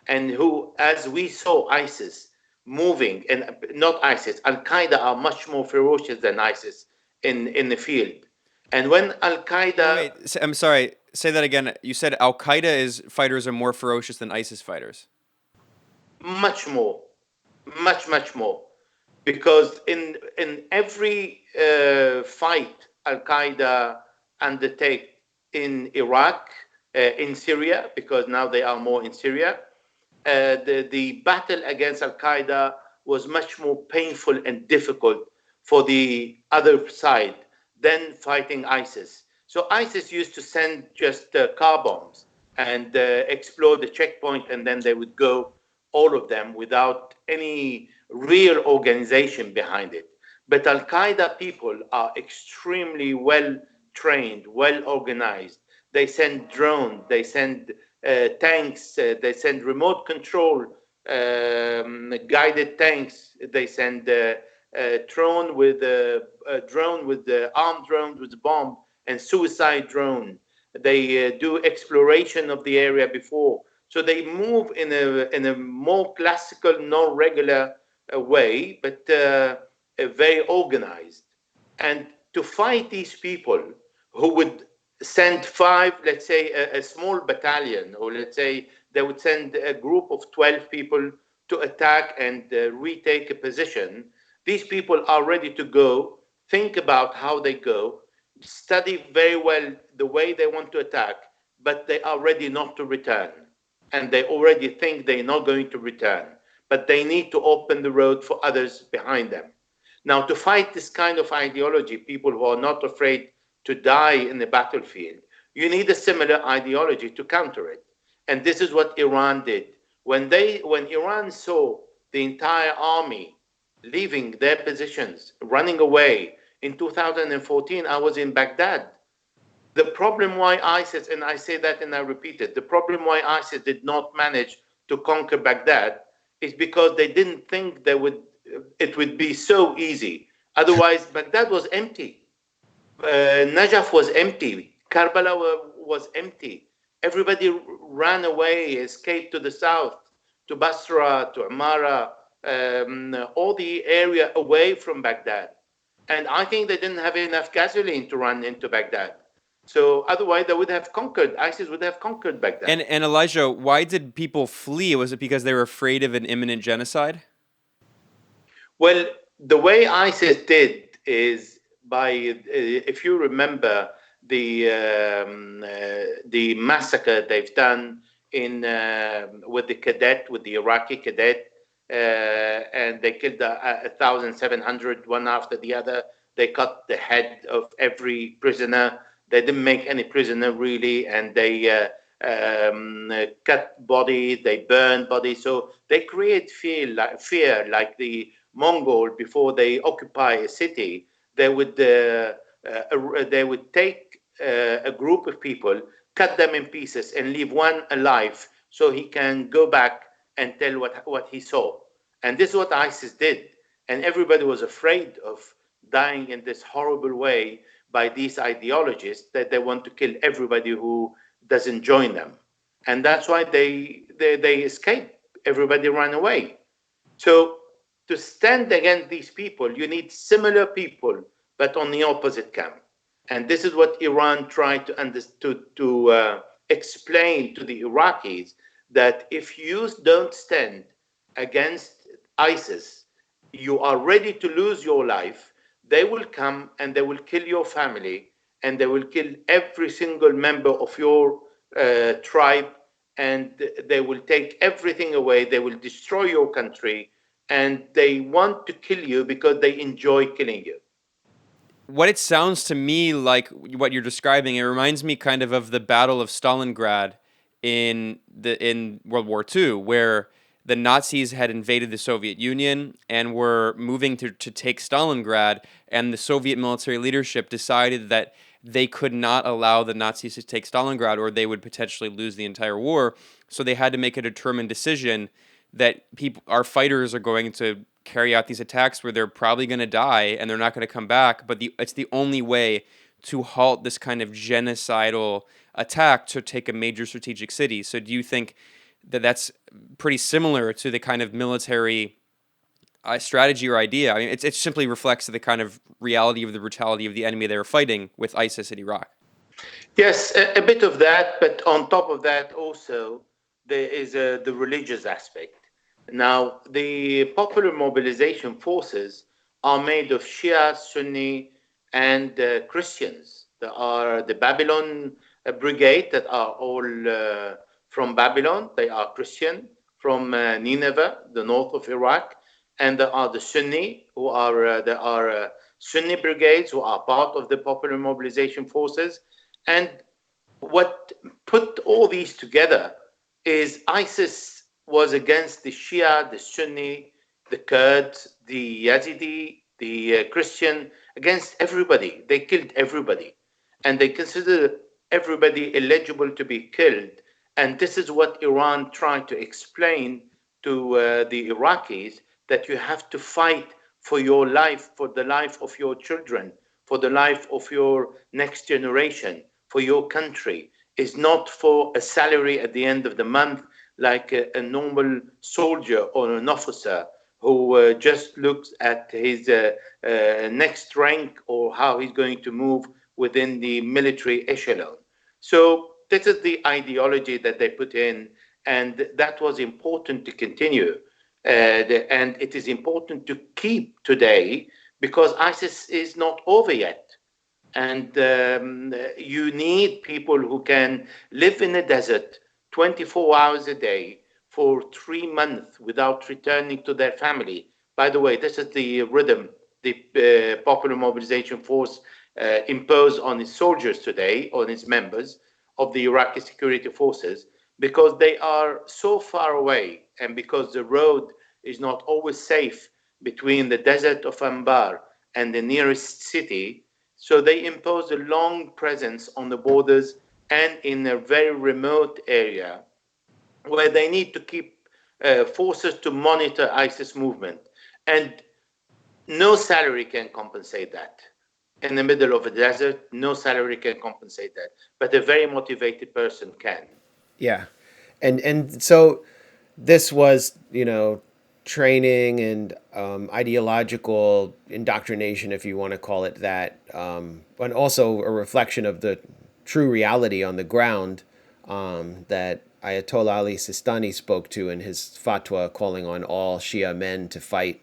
and who, as we saw ISIS moving, and not ISIS, Al-Qaeda are much more ferocious than ISIS in the field. And when Al-Qaeda... Wait, I'm sorry, say that again. You said Al-Qaeda fighters are more ferocious than ISIS fighters. Much more. Much more. Because in every fight Al-Qaeda undertake in Iraq, in Syria, because now they are more in Syria, the battle against Al-Qaeda was much more painful and difficult for the other side than fighting ISIS. So ISIS used to send just car bombs and explode the checkpoint, and then they would go, all of them, without any real organization behind it. But Al-Qaeda people are extremely well trained, well organized. They send drones, they send tanks, they send remote control guided tanks, they send drone with armed drone with bomb and suicide drone. They do exploration of the area before. So they move in a more classical, non-regular way, but very organized. And to fight these people who would send five, let's say a small battalion, or let's say they would send a group of 12 people to attack and retake a position, these people are ready to go, think about how they go, study very well the way they want to attack, but they are ready not to return. And they already think they're not going to return, but they need to open the road for others behind them. Now, to fight this kind of ideology, people who are not afraid to die in the battlefield, you need a similar ideology to counter it. And this is what Iran did. When Iran saw the entire army leaving their positions, running away, in 2014, I was in Baghdad. The problem why ISIS, and I say that and I repeat it, the problem why ISIS did not manage to conquer Baghdad is because they didn't think it would be so easy. Otherwise, Baghdad was empty. Najaf was empty. Karbala was empty. Everybody ran away, escaped to the south, to Basra, to Amara, all the area away from Baghdad. And I think they didn't have enough gasoline to run into Baghdad. So otherwise, they would have conquered. ISIS would have conquered Baghdad. And Elijah, why did people flee? Was it because they were afraid of an imminent genocide? Well, the way ISIS did is by, if you remember the massacre they've done with the Iraqi cadet, and they killed 1,700 one after the other. They cut the head of every prisoner. They didn't make any prisoner really, and they cut bodies, they burned bodies. So they create fear like the Mongol before they occupy a city. They would take a group of people, cut them in pieces, and leave one alive so he can go back and tell what he saw. And this is what ISIS did. And everybody was afraid of dying in this horrible way by these ideologists that they want to kill everybody who doesn't join them. And that's why they escaped. Everybody ran away. So to stand against these people, you need similar people, but on the opposite camp. And this is what Iran tried to explain to the Iraqis, that if you don't stand against ISIS, you are ready to lose your life. They will come and they will kill your family, and they will kill every single member of your tribe, and they will take everything away. They will destroy your country, and they want to kill you because they enjoy killing you. What it sounds to me like what you're describing, it reminds me kind of the Battle of Stalingrad in World War II, where the Nazis had invaded the Soviet Union and were moving to take Stalingrad, and the Soviet military leadership decided that they could not allow the Nazis to take Stalingrad or they would potentially lose the entire war. So they had to make a determined decision that our fighters are going to carry out these attacks where they're probably going to die and they're not going to come back, but it's the only way to halt this kind of genocidal attack to take a major strategic city. So do you think that that's pretty similar to the kind of military strategy or idea? I mean, it simply reflects the kind of reality of the brutality of the enemy they were fighting with ISIS in Iraq. Yes, a bit of that, but on top of that also, there is the religious aspect. Now, the popular mobilization forces are made of Shia, Sunni, and Christians. There are the Babylon brigade that are all from Babylon. They are Christian, from Nineveh, the north of Iraq. And there are the Sunni, there are Sunni brigades who are part of the popular mobilization forces. And what put all these together is ISIS was against the Shia, the Sunni, the Kurds, the Yazidi, the Christian, against everybody. They killed everybody. And they considered everybody eligible to be killed. And this is what Iran tried to explain to the Iraqis, that you have to fight for your life, for the life of your children, for the life of your next generation, for your country. Is not for a salary at the end of the month, like a normal soldier or an officer who just looks at his next rank or how he's going to move within the military echelon. So this is the ideology that they put in, and that was important to continue. And it is important to keep today, because ISIS is not over yet. And you need people who can live in the desert 24 hours a day for 3 months without returning to their family. By the way, this is the rhythm the Popular Mobilization Force imposed on its soldiers today, on its members of the Iraqi security forces, because they are so far away and because the road is not always safe between the desert of Anbar and the nearest city. So they impose a long presence on the borders and in a very remote area where they need to keep forces to monitor ISIS movement. And no salary can compensate that. In the middle of a desert, no salary can compensate that. But a very motivated person can. Yeah. And so this was, training and ideological indoctrination, if you want to call it that, and also a reflection of the true reality on the ground that Ayatollah Ali Sistani spoke to in his fatwa, calling on all Shia men to fight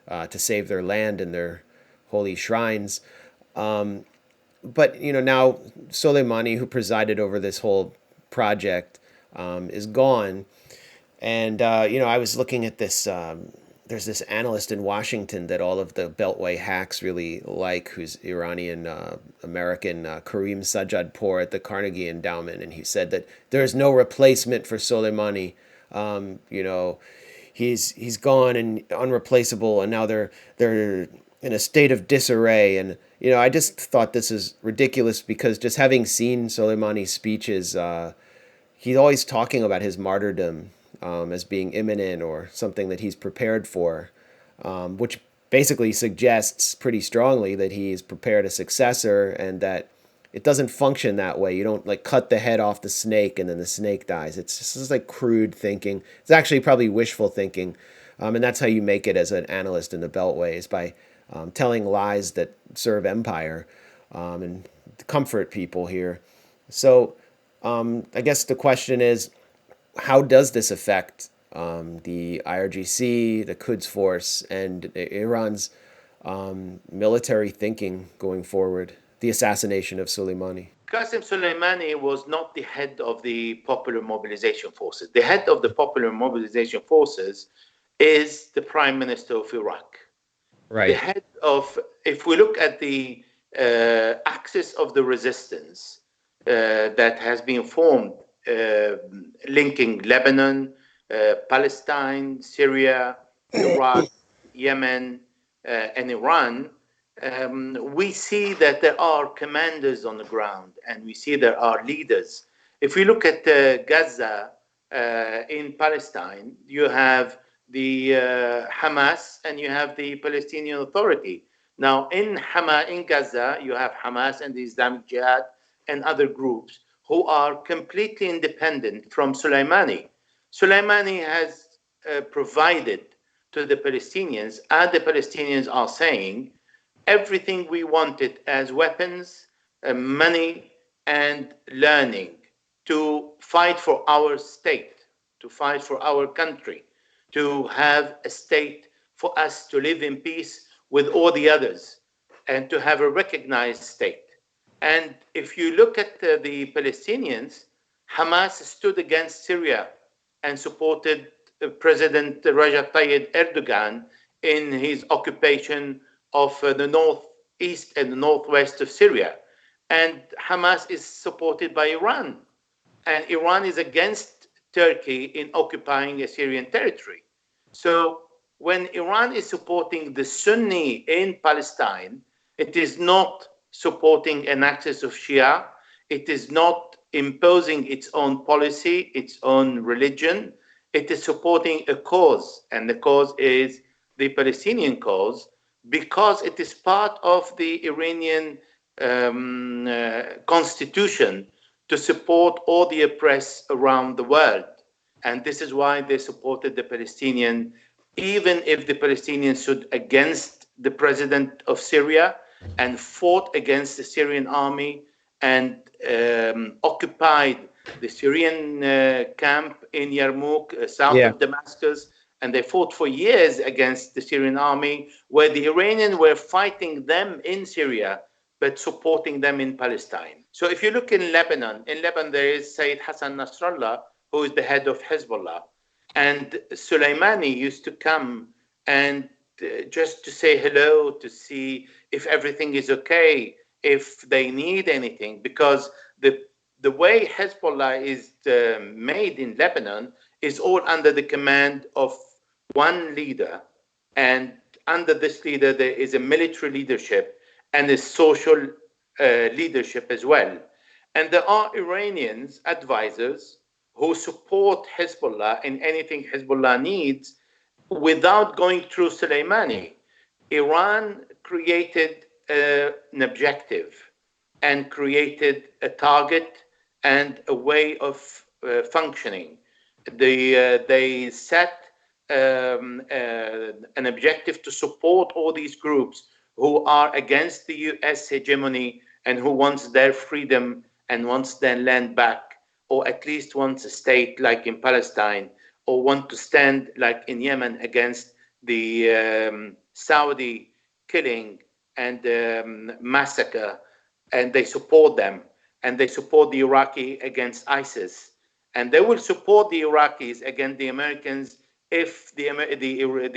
to save their land and their holy shrines. But now Soleimani, who presided over this whole project, is gone. And, I was looking at this, there's this analyst in Washington that all of the Beltway hacks really like, who's Iranian American, Kareem Sajjadpour at the Carnegie Endowment. And he said that there's no replacement for Soleimani. He's gone and unreplaceable. And now they're in a state of disarray. And, I just thought this is ridiculous, because just having seen Soleimani's speeches, he's always talking about his martyrdom as being imminent or something that he's prepared for, which basically suggests pretty strongly that he's prepared a successor and that it doesn't function that way. You don't like cut the head off the snake and then the snake dies. It's just like crude thinking. It's actually probably wishful thinking. And that's how you make it as an analyst in the Beltway, is by telling lies that serve empire and comfort people here. So I guess the question is, how does this affect the IRGC, the Quds Force, and Iran's military thinking going forward? The assassination of Soleimani. Qassem Soleimani was not the head of the Popular Mobilization Forces. The head of the Popular Mobilization Forces is the Prime Minister of Iraq. Right. The head of, if we look at the axis of the resistance that has been formed, linking Lebanon, Palestine, Syria, Iraq, Yemen, and Iran, we see that there are commanders on the ground and we see there are leaders. If we look at Gaza in Palestine, you have the Hamas and you have the Palestinian Authority. Now in Gaza, you have Hamas and the Islamic Jihad and other groups who are completely independent from Soleimani. Soleimani has provided to the Palestinians, and the Palestinians are saying, everything we wanted as weapons, money, and learning to fight for our state, to fight for our country, to have a state for us to live in peace with all the others, and to have a recognized state. And if you look at the Palestinians, Hamas stood against Syria and supported President Recep Tayyip Erdogan in his occupation of the northeast and the northwest of Syria. And Hamas is supported by Iran. And Iran is against Turkey in occupying a Syrian territory. So when Iran is supporting the Sunni in Palestine, it is not supporting an axis of Shia. It is not imposing its own policy, its own religion. It is supporting a cause, and the cause is the Palestinian cause, because it is part of the Iranian constitution to support all the oppressed around the world. And this is why they supported the Palestinian, even if the Palestinians stood against the president of Syria and fought against the Syrian army and occupied the Syrian camp in Yarmouk, south of Damascus. And they fought for years against the Syrian army, where the Iranians were fighting them in Syria, but supporting them in Palestine. So if you look in Lebanon there is Sayyid Hassan Nasrallah, who is the head of Hezbollah. And Soleimani used to come and just to say hello, to see if everything is okay, if they need anything, because the way Hezbollah is made in Lebanon is all under the command of one leader. And under this leader, there is a military leadership and a social leadership as well. And there are Iranians, advisors, who support Hezbollah in anything Hezbollah needs without going through Soleimani. Iran created an objective and created a target and a way of functioning. They set an objective to support all these groups who are against the US hegemony and who wants their freedom and wants their land back, or at least wants a state like in Palestine, or want to stand like in Yemen against the Saudi killing and massacre, and they support them, and they support the Iraqi against ISIS, and they will support the Iraqis against the Americans if the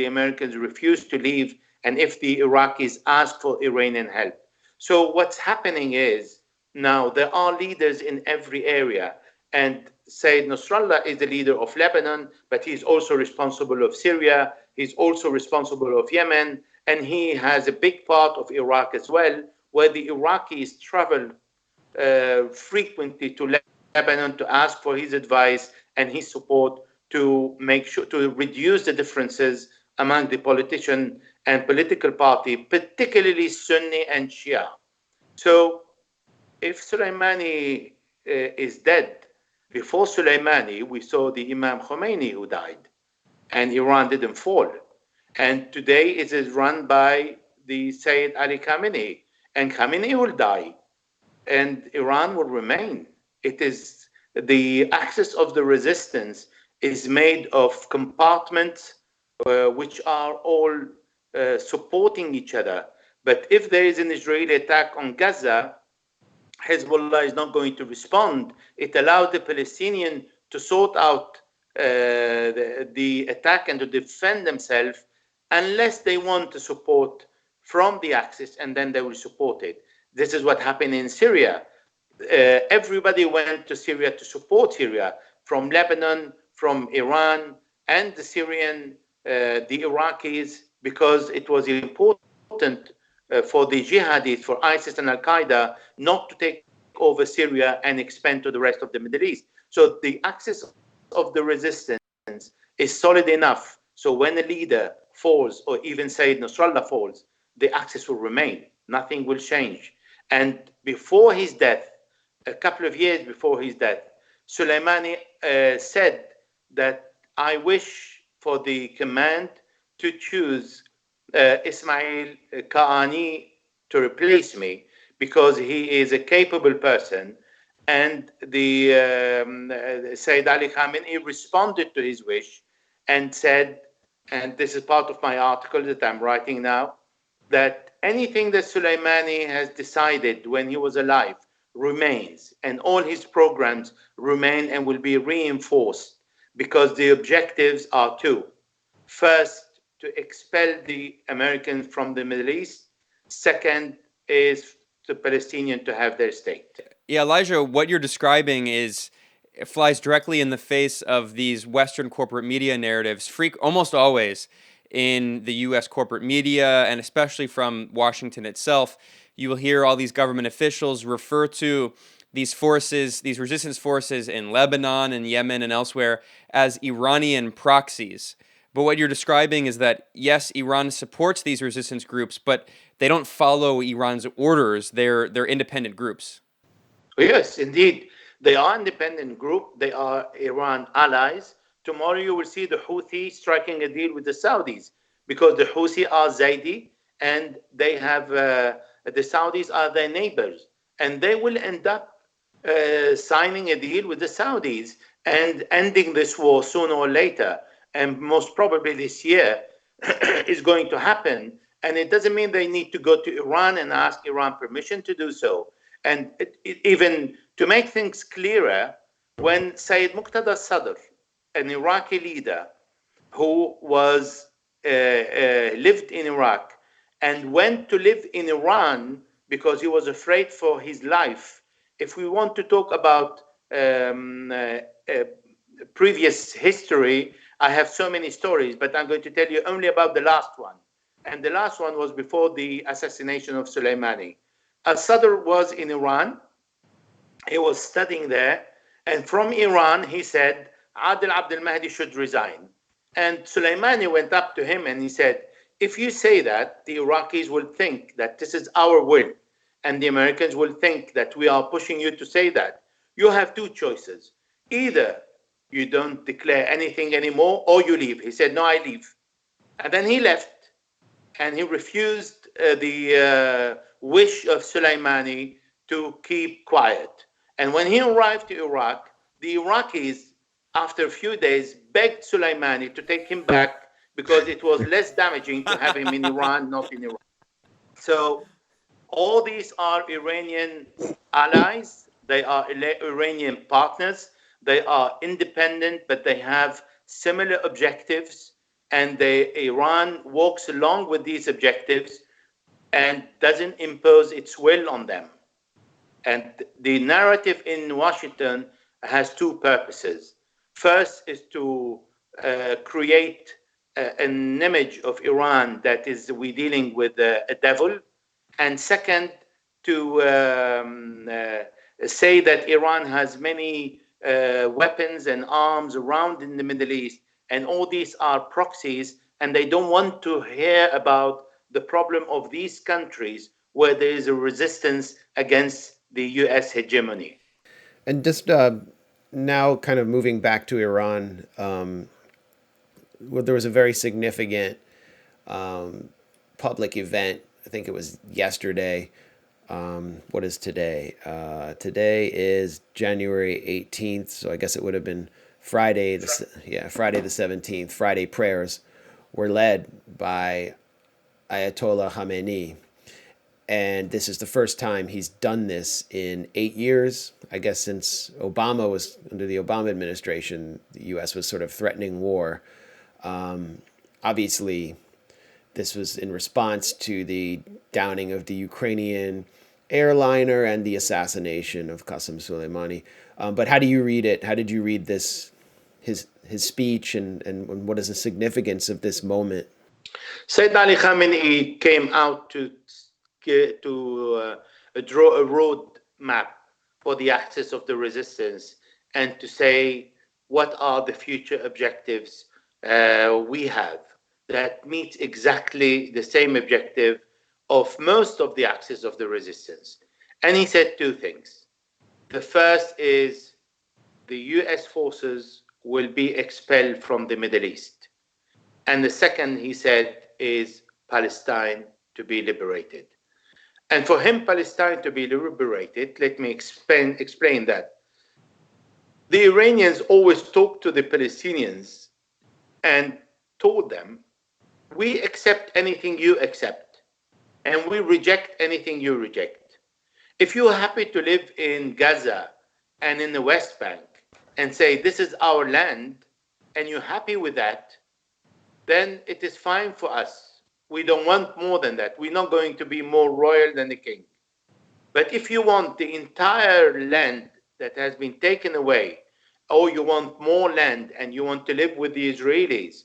Americans refuse to leave and if the Iraqis ask for Iranian help. So what's happening is now there are leaders in every area, and Sayyid Nasrallah is the leader of Lebanon, but he's also responsible of Syria, he's also responsible of Yemen, and he has a big part of Iraq as well, where the Iraqis travel frequently to Lebanon to ask for his advice and his support to make sure to reduce the differences among the politician and political party, particularly Sunni and Shia. So if Soleimani is dead, before Soleimani, we saw the Imam Khomeini who died, and Iran didn't fall. And today it is run by the Sayyid Ali Khamenei, and Khamenei will die, and Iran will remain. It is the axis of the resistance is made of compartments which are all supporting each other. But if there is an Israeli attack on Gaza, Hezbollah is not going to respond. It allowed the Palestinians to sort out the attack and to defend themselves unless they want to support from the Axis, and then they will support it. This is what happened in Syria. Everybody went to Syria to support Syria, from Lebanon, from Iran, and the Syrian, the Iraqis, because it was important for the jihadists, for ISIS and Al-Qaeda, not to take over Syria and expand to the rest of the Middle East. So the axis of the resistance is solid enough. So when a leader falls, or even Sayyid Nasrallah falls, the axis will remain. Nothing will change. And before his death, a couple of years before his death, Soleimani said that I wish for the command to choose Ismail Qaani to replace me, because he is a capable person. And the Sayyid Ali Khamenei responded to his wish and said, and this is part of my article that I'm writing now, that anything that Soleimani has decided when he was alive remains, and all his programs remain and will be reinforced, because the objectives are two. First, to expel the Americans from the Middle East. Second is the Palestinians to have their state. Yeah, Elijah, what you're describing flies directly in the face of these Western corporate media narratives, almost always in the U.S. corporate media, and especially from Washington itself. You will hear all these government officials refer to these forces, these resistance forces in Lebanon and Yemen and elsewhere, as Iranian proxies. But what you're describing is that, yes, Iran supports these resistance groups, but they don't follow Iran's orders. They're independent groups. Yes, indeed. They are independent group. They are Iran allies. Tomorrow you will see the Houthi striking a deal with the Saudis, because the Houthi are Zaidi, and they have the Saudis are their neighbors, and they will end up signing a deal with the Saudis and ending this war sooner or later. And most probably this year is going to happen. And it doesn't mean they need to go to Iran and ask Iran permission to do so. And even to make things clearer, when Sayyid Muqtada Sadr, an Iraqi leader who was lived in Iraq and went to live in Iran because he was afraid for his life. If we want to talk about previous history, I have so many stories, but I'm going to tell you only about the last one. And the last one was before the assassination of Soleimani. Sadr was in Iran. He was studying there. And from Iran, he said, Adil Abdel Mahdi should resign. And Soleimani went up to him and he said, if you say that, the Iraqis will think that this is our will. And the Americans will think that we are pushing you to say that. You have two choices. Either you don't declare anything anymore, or you leave. He said, no, I leave. And then he left, and he refused the wish of Soleimani to keep quiet. And when he arrived to Iraq, the Iraqis, after a few days, begged Soleimani to take him back because it was less damaging to have him in Iran, not in Iraq. So all these are Iranian allies. They are Iranian partners. They are independent, but they have similar objectives. And Iran walks along with these objectives and doesn't impose its will on them. And the narrative in Washington has two purposes. First is to create an image of Iran that is we're dealing with a devil. And second, to say that Iran has many weapons and arms around in the Middle East, and all these are proxies, and they don't want to hear about the problem of these countries where there is a resistance against the US hegemony. And just now, kind of moving back to Iran, well, there was a very significant public event. I think it was yesterday. What is today? Today is January 18th, so I guess it would have been Friday. Friday the 17th. Friday prayers were led by Ayatollah Khamenei, and this is the first time he's done this in 8 years. I guess since Obama was under the Obama administration, the U.S. was sort of threatening war. Obviously, this was in response to the downing of the Ukrainian airliner and the assassination of Qassem Soleimani. But how do you read it? How did you read this, his speech, and what is the significance of this moment? Sayyid Ali Khamenei came out to draw a road map for the axis of the resistance and to say what are the future objectives we have that meet exactly the same objective of most of the axis of the resistance. And he said two things. The first is the US forces will be expelled from the Middle East. And the second, he said, is Palestine to be liberated. And for him, Palestine to be liberated, let me explain that. The Iranians always talked to the Palestinians and told them, we accept anything you accept, and we reject anything you reject. If you're happy to live in Gaza and in the West Bank and say, this is our land, and you're happy with that, then it is fine for us. We don't want more than that. We're not going to be more royal than the king. But if you want the entire land that has been taken away, or you want more land and you want to live with the Israelis,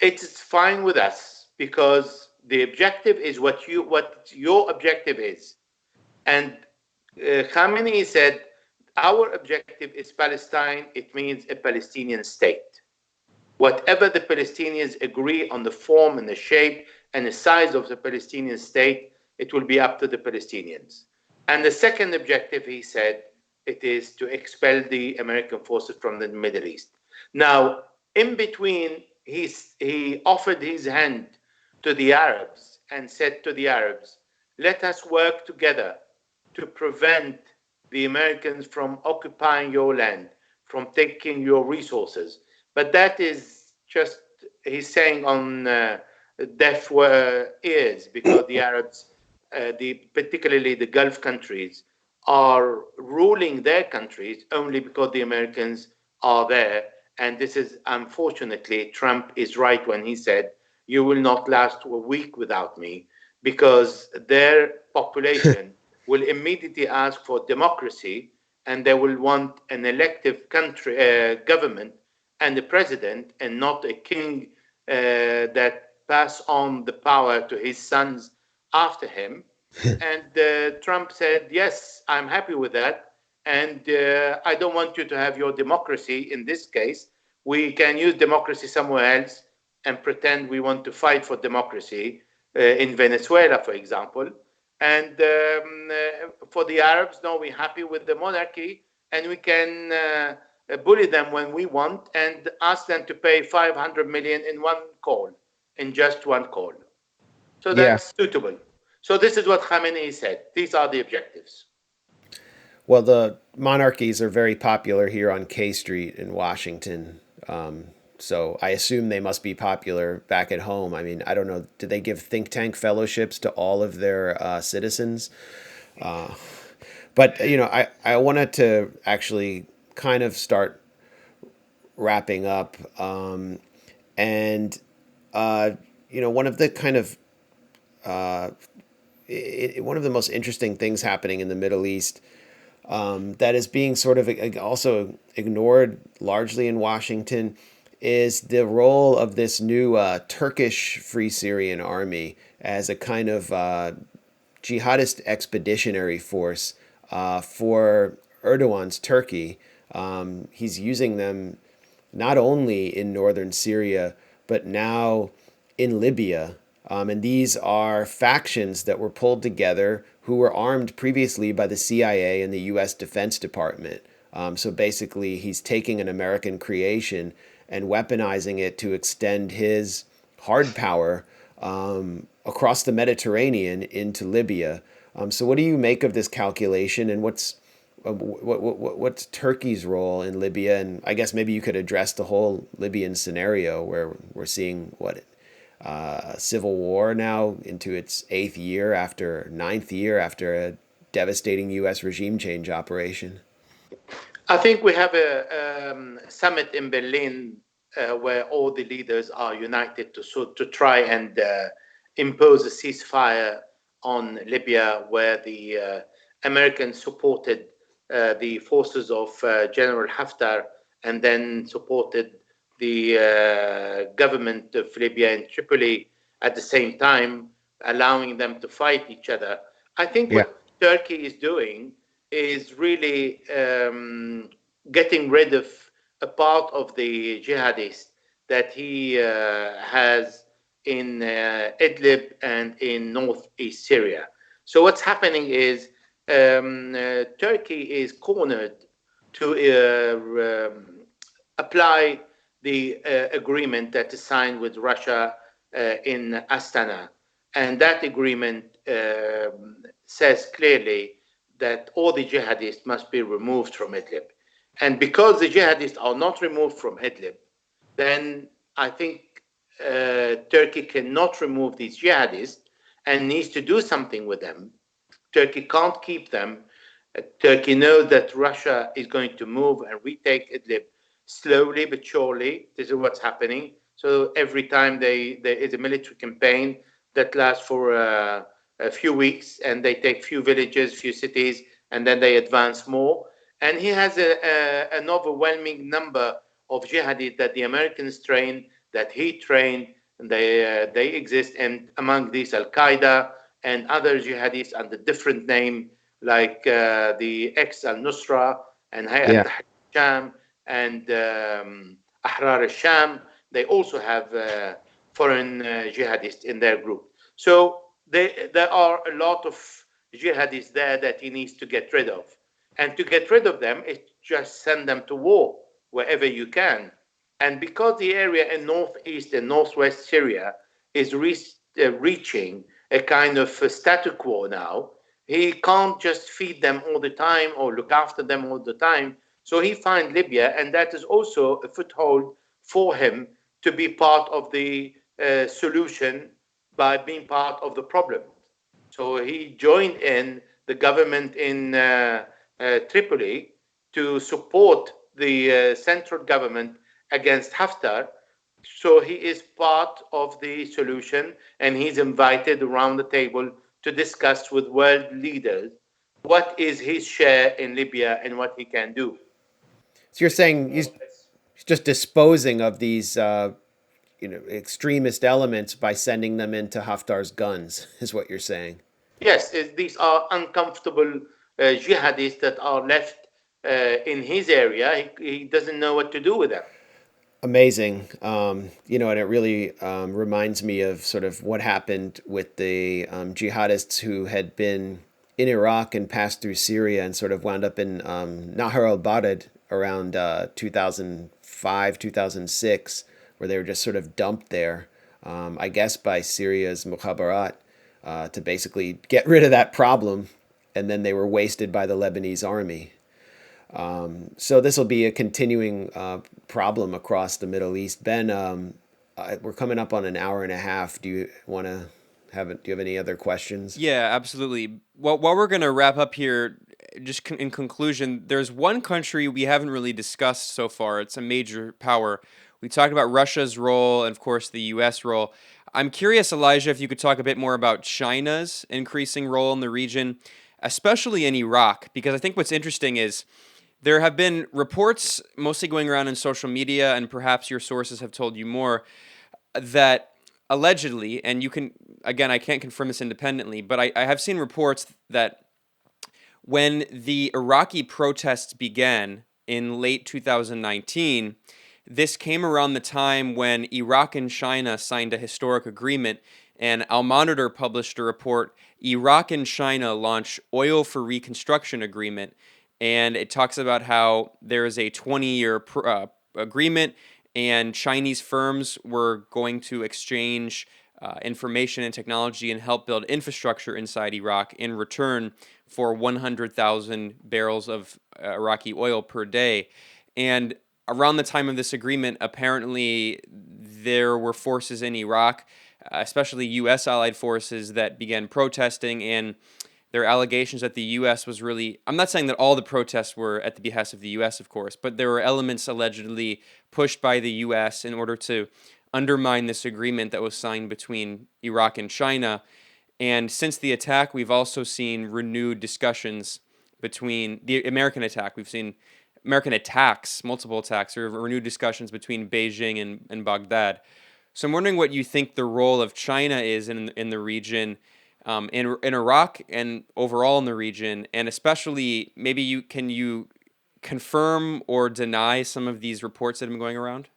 it's fine with us, because the objective is what your objective is. And Khamenei said, our objective is Palestine. It means a Palestinian state. Whatever the Palestinians agree on the form and the shape and the size of the Palestinian state, it will be up to the Palestinians. And the second objective, he said, it is to expel the American forces from the Middle East. Now, in between, he offered his hand to the Arabs and said to the Arabs, let us work together to prevent the Americans from occupying your land, from taking your resources. But that is just, he's saying on deaf ears, because the Arabs, particularly the Gulf countries, are ruling their countries only because the Americans are there. And this is, unfortunately, Trump is right when he said, you will not last a week without me, because their population will immediately ask for democracy, and they will want an elective government and a president, and not a king that pass on the power to his sons after him. And Trump said, yes, I'm happy with that. And I don't want you to have your democracy in this case. We can use democracy somewhere else and pretend we want to fight for democracy in Venezuela, for example. And for the Arabs, no, we're happy with the monarchy, and we can bully them when we want and ask them to pay 500 million in just one call. So that's suitable. So this is what Khamenei said. These are the objectives. Well, the monarchies are very popular here on K Street in Washington. So I assume they must be popular back at home. I mean, I don't know. Do they give think tank fellowships to all of their citizens? But, I wanted to actually kind of start wrapping up. One of the kind of one of the most interesting things happening in the Middle East that is being sort of also ignored largely in Washington is the role of this new Turkish Free Syrian Army as a kind of jihadist expeditionary force for Erdogan's Turkey. He's using them not only in northern Syria, but now in Libya. And these are factions that were pulled together who were armed previously by the CIA and the US Defense Department. So basically, he's taking an American creation and weaponizing it to extend his hard power across the Mediterranean into Libya. So, what do you make of this calculation, and what's Turkey's role in Libya? And I guess maybe you could address the whole Libyan scenario where we're seeing a civil war now into its ninth year after a devastating U.S. regime change operation. I think we have a summit in Berlin where all the leaders are united to try and impose a ceasefire on Libya, where the Americans supported the forces of General Haftar and then supported the government of Libya in Tripoli at the same time, allowing them to fight each other. I think what Turkey is doing is really getting rid of a part of the jihadists that he has in Idlib and in northeast Syria. So what's happening is Turkey is cornered to apply the agreement that is signed with Russia in Astana. And that agreement says clearly that all the jihadists must be removed from Idlib. And because the jihadists are not removed from Idlib, then I think Turkey cannot remove these jihadists and needs to do something with them. Turkey can't keep them. Turkey knows that Russia is going to move and retake Idlib slowly but surely. This is what's happening. So every time there is a military campaign that lasts for a few weeks, and they take few villages, few cities, and then they advance more. And he has an overwhelming number of jihadists that the Americans trained, that he trained, and they exist. And among these, Al-Qaeda and other jihadists under different name, like the ex-al-Nusra and Hayat al-Sham and Ahrar al-Sham. They also have foreign jihadists in their group. So there are a lot of jihadists there that he needs to get rid of. And to get rid of them is just send them to war wherever you can. And because the area in northeast and northwest Syria is reaching a kind of status quo now, he can't just feed them all the time or look after them all the time. So he finds Libya, and that is also a foothold for him to be part of the solution by being part of the problem. So he joined in the government in Tripoli to support the central government against Haftar. So he is part of the solution, and he's invited around the table to discuss with world leaders what is his share in Libya and what he can do. So you're saying he's just disposing of these extremist elements by sending them into Haftar's guns, is what you're saying. Yes, these are uncomfortable jihadists that are left in his area. He doesn't know what to do with them. Amazing. And it really reminds me of sort of what happened with the jihadists who had been in Iraq and passed through Syria and sort of wound up in Nahar al-Bared around 2005, 2006, where they were just sort of dumped there, I guess by Syria's Mukhabarat, to basically get rid of that problem, and then they were wasted by the Lebanese army. So this will be a continuing problem across the Middle East. Ben, we're coming up on an hour and a half. Do you have any other questions? Yeah, absolutely. Well, while we're going to wrap up here, just in conclusion, there's one country we haven't really discussed so far. It's a major power. We talked about Russia's role and, of course, the U.S. role. I'm curious, Elijah, if you could talk a bit more about China's increasing role in the region, especially in Iraq, because I think what's interesting is there have been reports mostly going around in social media, and perhaps your sources have told you more, that allegedly, and you can, again, I can't confirm this independently, but I have seen reports that When the Iraqi protests began in late 2019, this came around the time when Iraq and China signed a historic agreement, and Al Monitor published a report, Iraq and China launch Oil for Reconstruction Agreement, and it talks about how there is a 20-year agreement, and Chinese firms were going to exchange information and technology and help build infrastructure inside Iraq in return for 100,000 barrels of Iraqi oil per day. And around the time of this agreement, apparently there were forces in Iraq, especially U.S. allied forces, that began protesting, and there are allegations that the U.S. was really, I'm not saying that all the protests were at the behest of the U.S., of course, but there were elements allegedly pushed by the U.S. in order to undermine this agreement that was signed between Iraq and China. And since the attack, we've also seen renewed discussions between the American attack. We've seen American attacks, multiple attacks, or renewed discussions between Beijing and Baghdad. So I'm wondering what you think the role of China is in the region, in Iraq and overall in the region, and especially maybe you confirm or deny some of these reports that have been going around?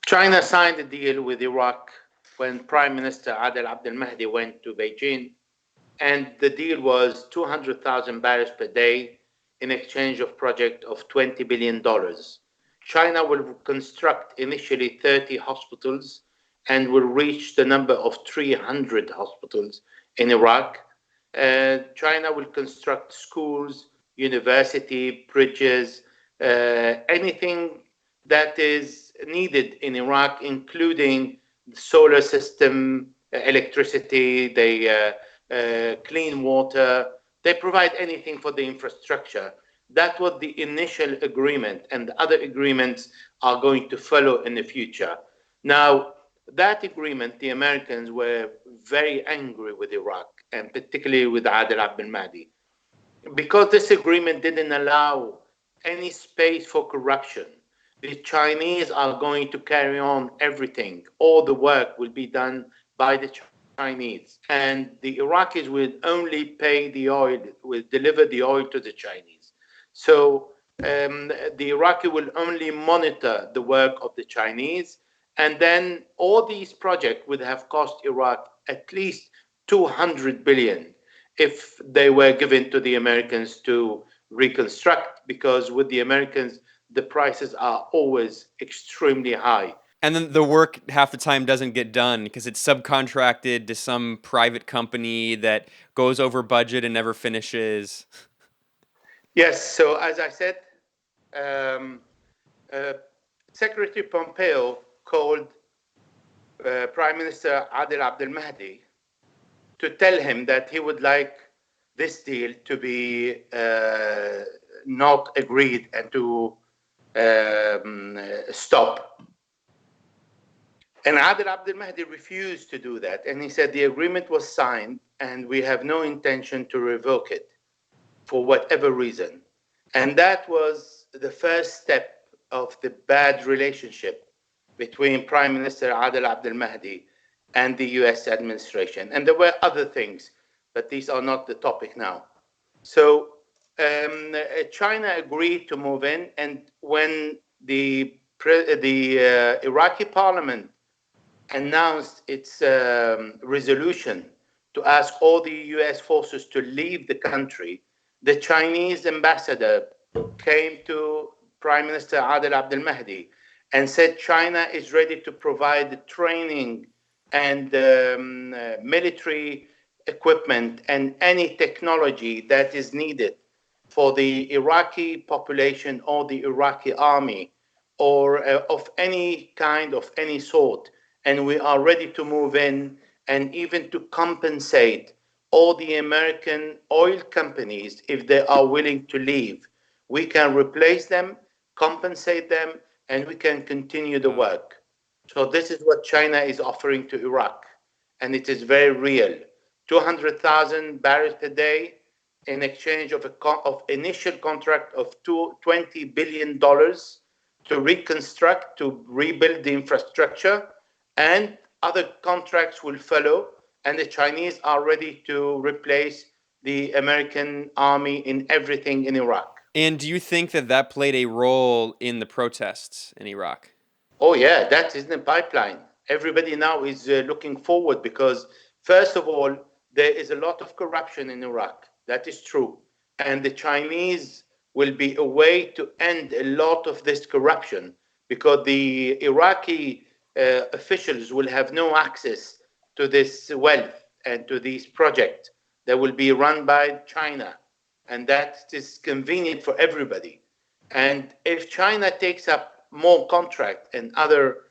China signed a deal with Iraq when Prime Minister Adel Abdel Mahdi went to Beijing, and the deal was 200,000 barrels per day in exchange of project of $20 billion. China will construct initially 30 hospitals and will reach the number of 300 hospitals in Iraq. China will construct schools, university, bridges, anything that is needed in Iraq, including solar system, electricity, clean water. They provide anything for the infrastructure. That was the initial agreement, and the other agreements are going to follow in the future. Now, that agreement, the Americans were very angry with Iraq, and particularly with Adel Abdel Mahdi, because this agreement didn't allow any space for corruption. The Chinese are going to carry on everything. All the work will be done by the Chinese, and the Iraqis will only pay the oil, will deliver the oil to the Chinese. So the Iraqi will only monitor the work of the Chinese, and then all these projects would have cost Iraq at least 200 billion if they were given to the Americans to reconstruct, because with the Americans, the prices are always extremely high. And then the work half the time doesn't get done because it's subcontracted to some private company that goes over budget and never finishes. Yes, so as I said, Secretary Pompeo called Prime Minister Adel Abdel Mahdi to tell him that he would like this deal to be not agreed and to stop. And Adel Abdel Mahdi refused to do that. And he said the agreement was signed and we have no intention to revoke it for whatever reason. And that was the first step of the bad relationship between Prime Minister Adel Abdel Mahdi and the US administration. And there were other things, but these are not the topic now. So China agreed to move in, and when the Iraqi parliament announced its resolution to ask all the US forces to leave the country, the Chinese ambassador came to Prime Minister Adel Abdel Mahdi and said China is ready to provide the training and military equipment and any technology that is needed for the Iraqi population or the Iraqi army or of any kind, of any sort. And we are ready to move in and even to compensate all the American oil companies if they are willing to leave. We can replace them, compensate them, and we can continue the work. So this is what China is offering to Iraq, and it is very real. 200,000 barrels per day in exchange of initial contract of $20 billion to reconstruct, to rebuild the infrastructure, and other contracts will follow. And the Chinese are ready to replace the American army in everything in Iraq. And do you think that that played a role in the protests in Iraq? Oh, yeah, that is in the pipeline. Everybody now is looking forward because, first of all, there is a lot of corruption in Iraq. That is true. And the Chinese will be a way to end a lot of this corruption because the Iraqi officials will have no access to this wealth and to these projects that will be run by China. And that is convenient for everybody. And if China takes up more contract and other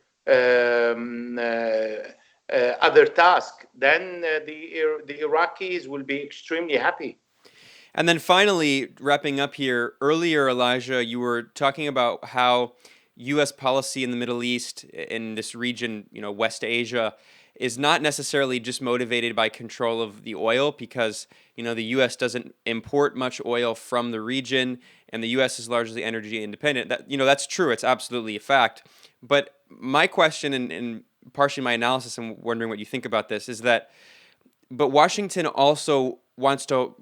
tasks, then the Iraqis will be extremely happy. And then finally, wrapping up here, earlier, Elijah, you were talking about how U.S. policy in the Middle East, in this region, West Asia, is not necessarily just motivated by control of the oil because, the U.S. doesn't import much oil from the region and the U.S. is largely energy independent. That's true. It's absolutely a fact. But my question and partially my analysis, and wondering what you think about this, is that but Washington also wants to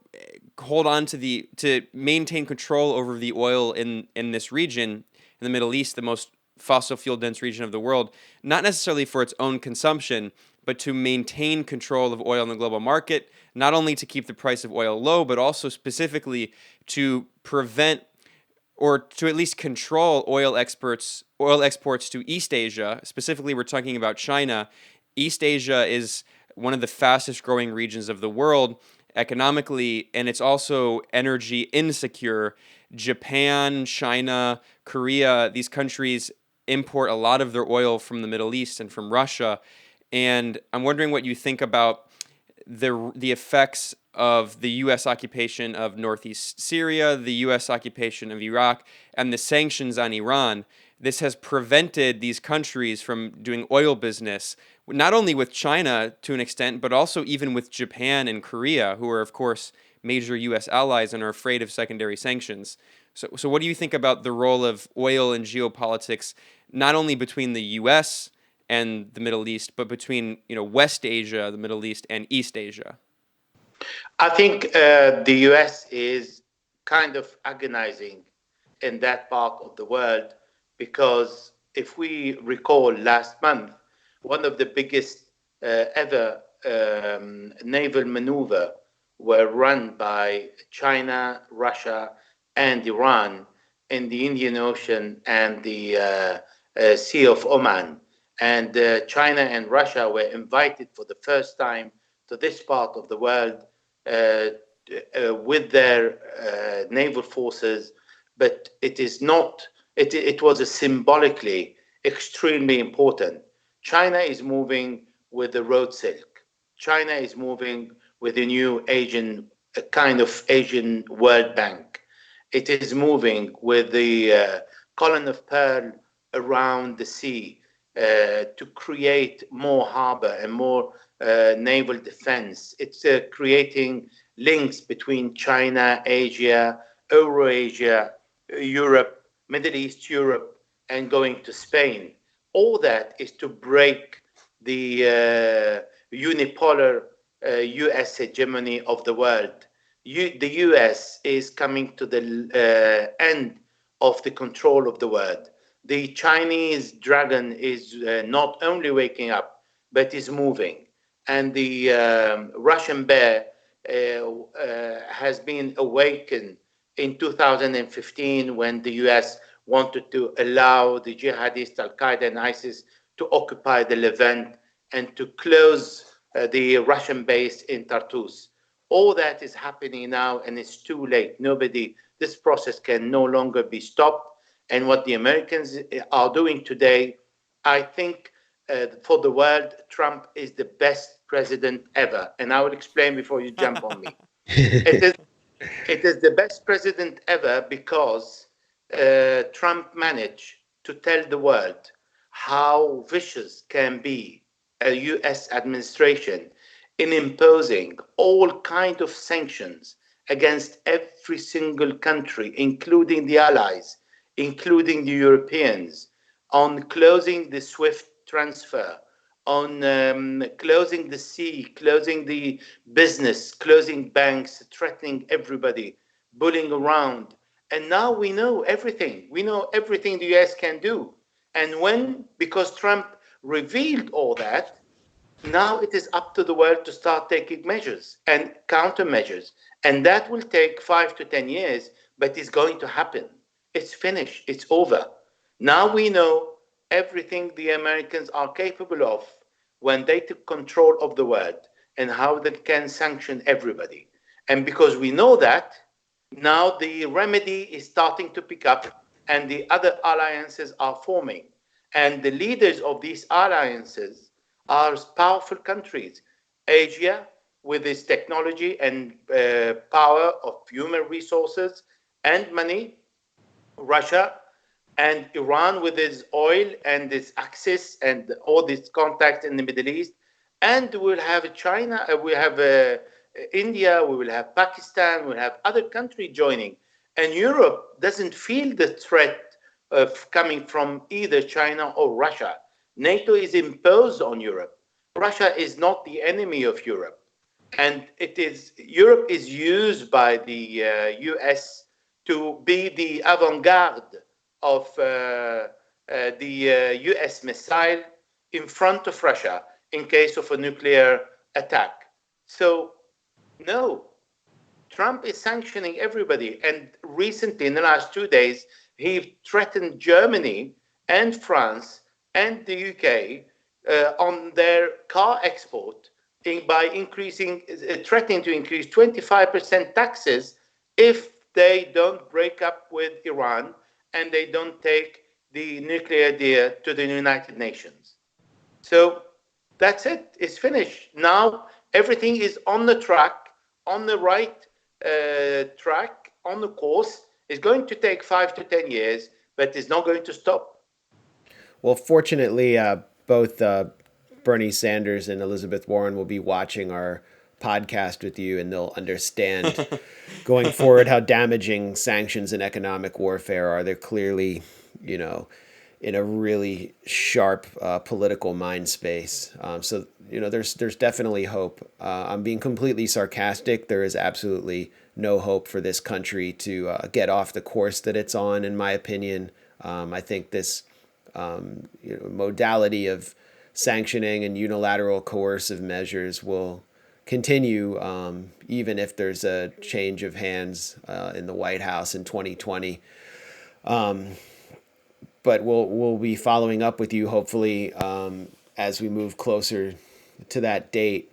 hold on to maintain control over the oil in this region, in the Middle East, the most fossil fuel dense region of the world, not necessarily for its own consumption, but to maintain control of oil in the global market, not only to keep the price of oil low, but also specifically to prevent or to at least control oil exports to East Asia. Specifically, we're talking about China. East Asia is one of the fastest growing regions of the world economically, and it's also energy insecure. Japan, China, Korea, these countries import a lot of their oil from the Middle East and from Russia. And I'm wondering what you think about the effects of the U.S. occupation of northeast Syria, the U.S. occupation of Iraq, and the sanctions on Iran. This has prevented these countries from doing oil business, not only with China to an extent, but also even with Japan and Korea, who are, of course, major U.S. allies and are afraid of secondary sanctions. So what do you think about the role of oil in geopolitics, not only between the U.S. and the Middle East, but between West Asia, the Middle East, and East Asia? I think the US is kind of agonizing in that part of the world because if we recall last month, one of the biggest ever naval maneuver were run by China, Russia, and Iran in the Indian Ocean and the Sea of Oman. And China and Russia were invited for the first time to this part of the world with their naval forces, but it was a symbolically extremely important. China is moving with the road silk. China is moving with a new a kind of Asian World Bank. It is moving with the column of pearl around the sea to create more harbor and more naval defense. It's creating links between China, Asia, Eurasia, Europe, Middle East, Europe, and going to Spain. All that is to break the unipolar US hegemony of the world. The US is coming to the end of the control of the world. The Chinese dragon is not only waking up, but is moving. And the Russian bear has been awakened in 2015 when the US wanted to allow the jihadists, Al-Qaeda and ISIS to occupy the Levant and to close the Russian base in Tartus. All that is happening now and it's too late. This process can no longer be stopped. And what the Americans are doing today, I think for the world, Trump is the best president ever. And I will explain before you jump on me. It is the best president ever because Trump managed to tell the world how vicious can be a US administration in imposing all kinds of sanctions against every single country, including the allies, including the Europeans, on closing the SWIFT transfer, on closing the sea, closing the business, closing banks, threatening everybody, bullying around. And now we know everything. We know everything the US can do. And because Trump revealed all that, now it is up to the world to start taking measures and countermeasures. And that will take 5 to 10 years, but it's going to happen. It's finished. It's over. Now we know everything the Americans are capable of when they took control of the world and how they can sanction everybody. And because we know that, now the remedy is starting to pick up and the other alliances are forming. And the leaders of these alliances are powerful countries. Asia, with its technology and power of human resources and money, Russia, and Iran with its oil and its access and all these contacts in the Middle East. And we'll have China, we have India, we will have Pakistan, we'll have other countries joining. And Europe doesn't feel the threat of coming from either China or Russia. NATO is imposed on Europe. Russia is not the enemy of Europe. And Europe is used by the US to be the avant-garde of the US missile in front of Russia in case of a nuclear attack. So, no, Trump is sanctioning everybody. And recently, in the last 2 days, he threatened Germany and France and the UK on their car export by threatening to increase 25% taxes if they don't break up with Iran and they don't take the nuclear deal to the United Nations. So that's it. It's finished. Now everything is on the track, on the right track, on the course. It's going to take 5 to 10 years, but it's not going to stop. Well, fortunately, both Bernie Sanders and Elizabeth Warren will be watching our podcast with you, and they'll understand going forward how damaging sanctions and economic warfare are. They're clearly, in a really sharp political mind space. So, there's definitely hope. I'm being completely sarcastic. There is absolutely no hope for this country to get off the course that it's on, in my opinion. I think this modality of sanctioning and unilateral coercive measures will continue even if there's a change of hands in the White House in 2020. But we'll be following up with you hopefully as we move closer to that date.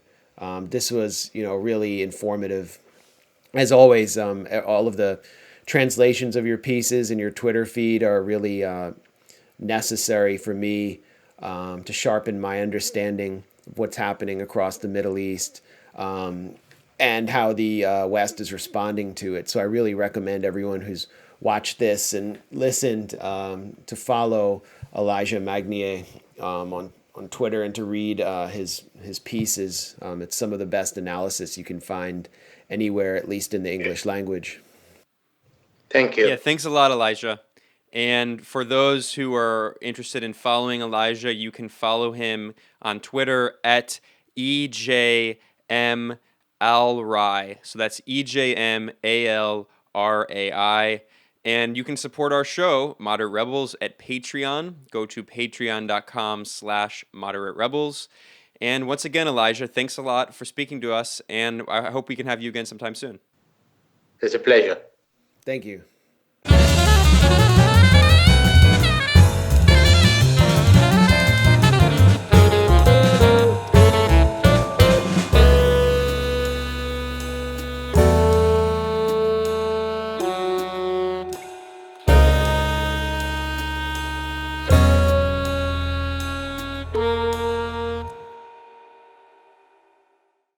This was really informative. As always, all of the translations of your pieces and your Twitter feed are really necessary for me to sharpen my understanding of what's happening across the Middle East and how the West is responding to it. So I really recommend everyone who's watched this and listened to follow Elijah Magnier on Twitter and to read his pieces. It's some of the best analysis you can find anywhere, at least in the English language. Thank you. Yeah, thanks a lot, Elijah. And for those who are interested in following Elijah, you can follow him on Twitter at EJMAlrai. So that's EJMALRAI. And you can support our show, Moderate Rebels, at Patreon. Go to patreon.com/Moderate Rebels. And once again, Elijah, thanks a lot for speaking to us. And I hope we can have you again sometime soon. It's a pleasure. Thank you.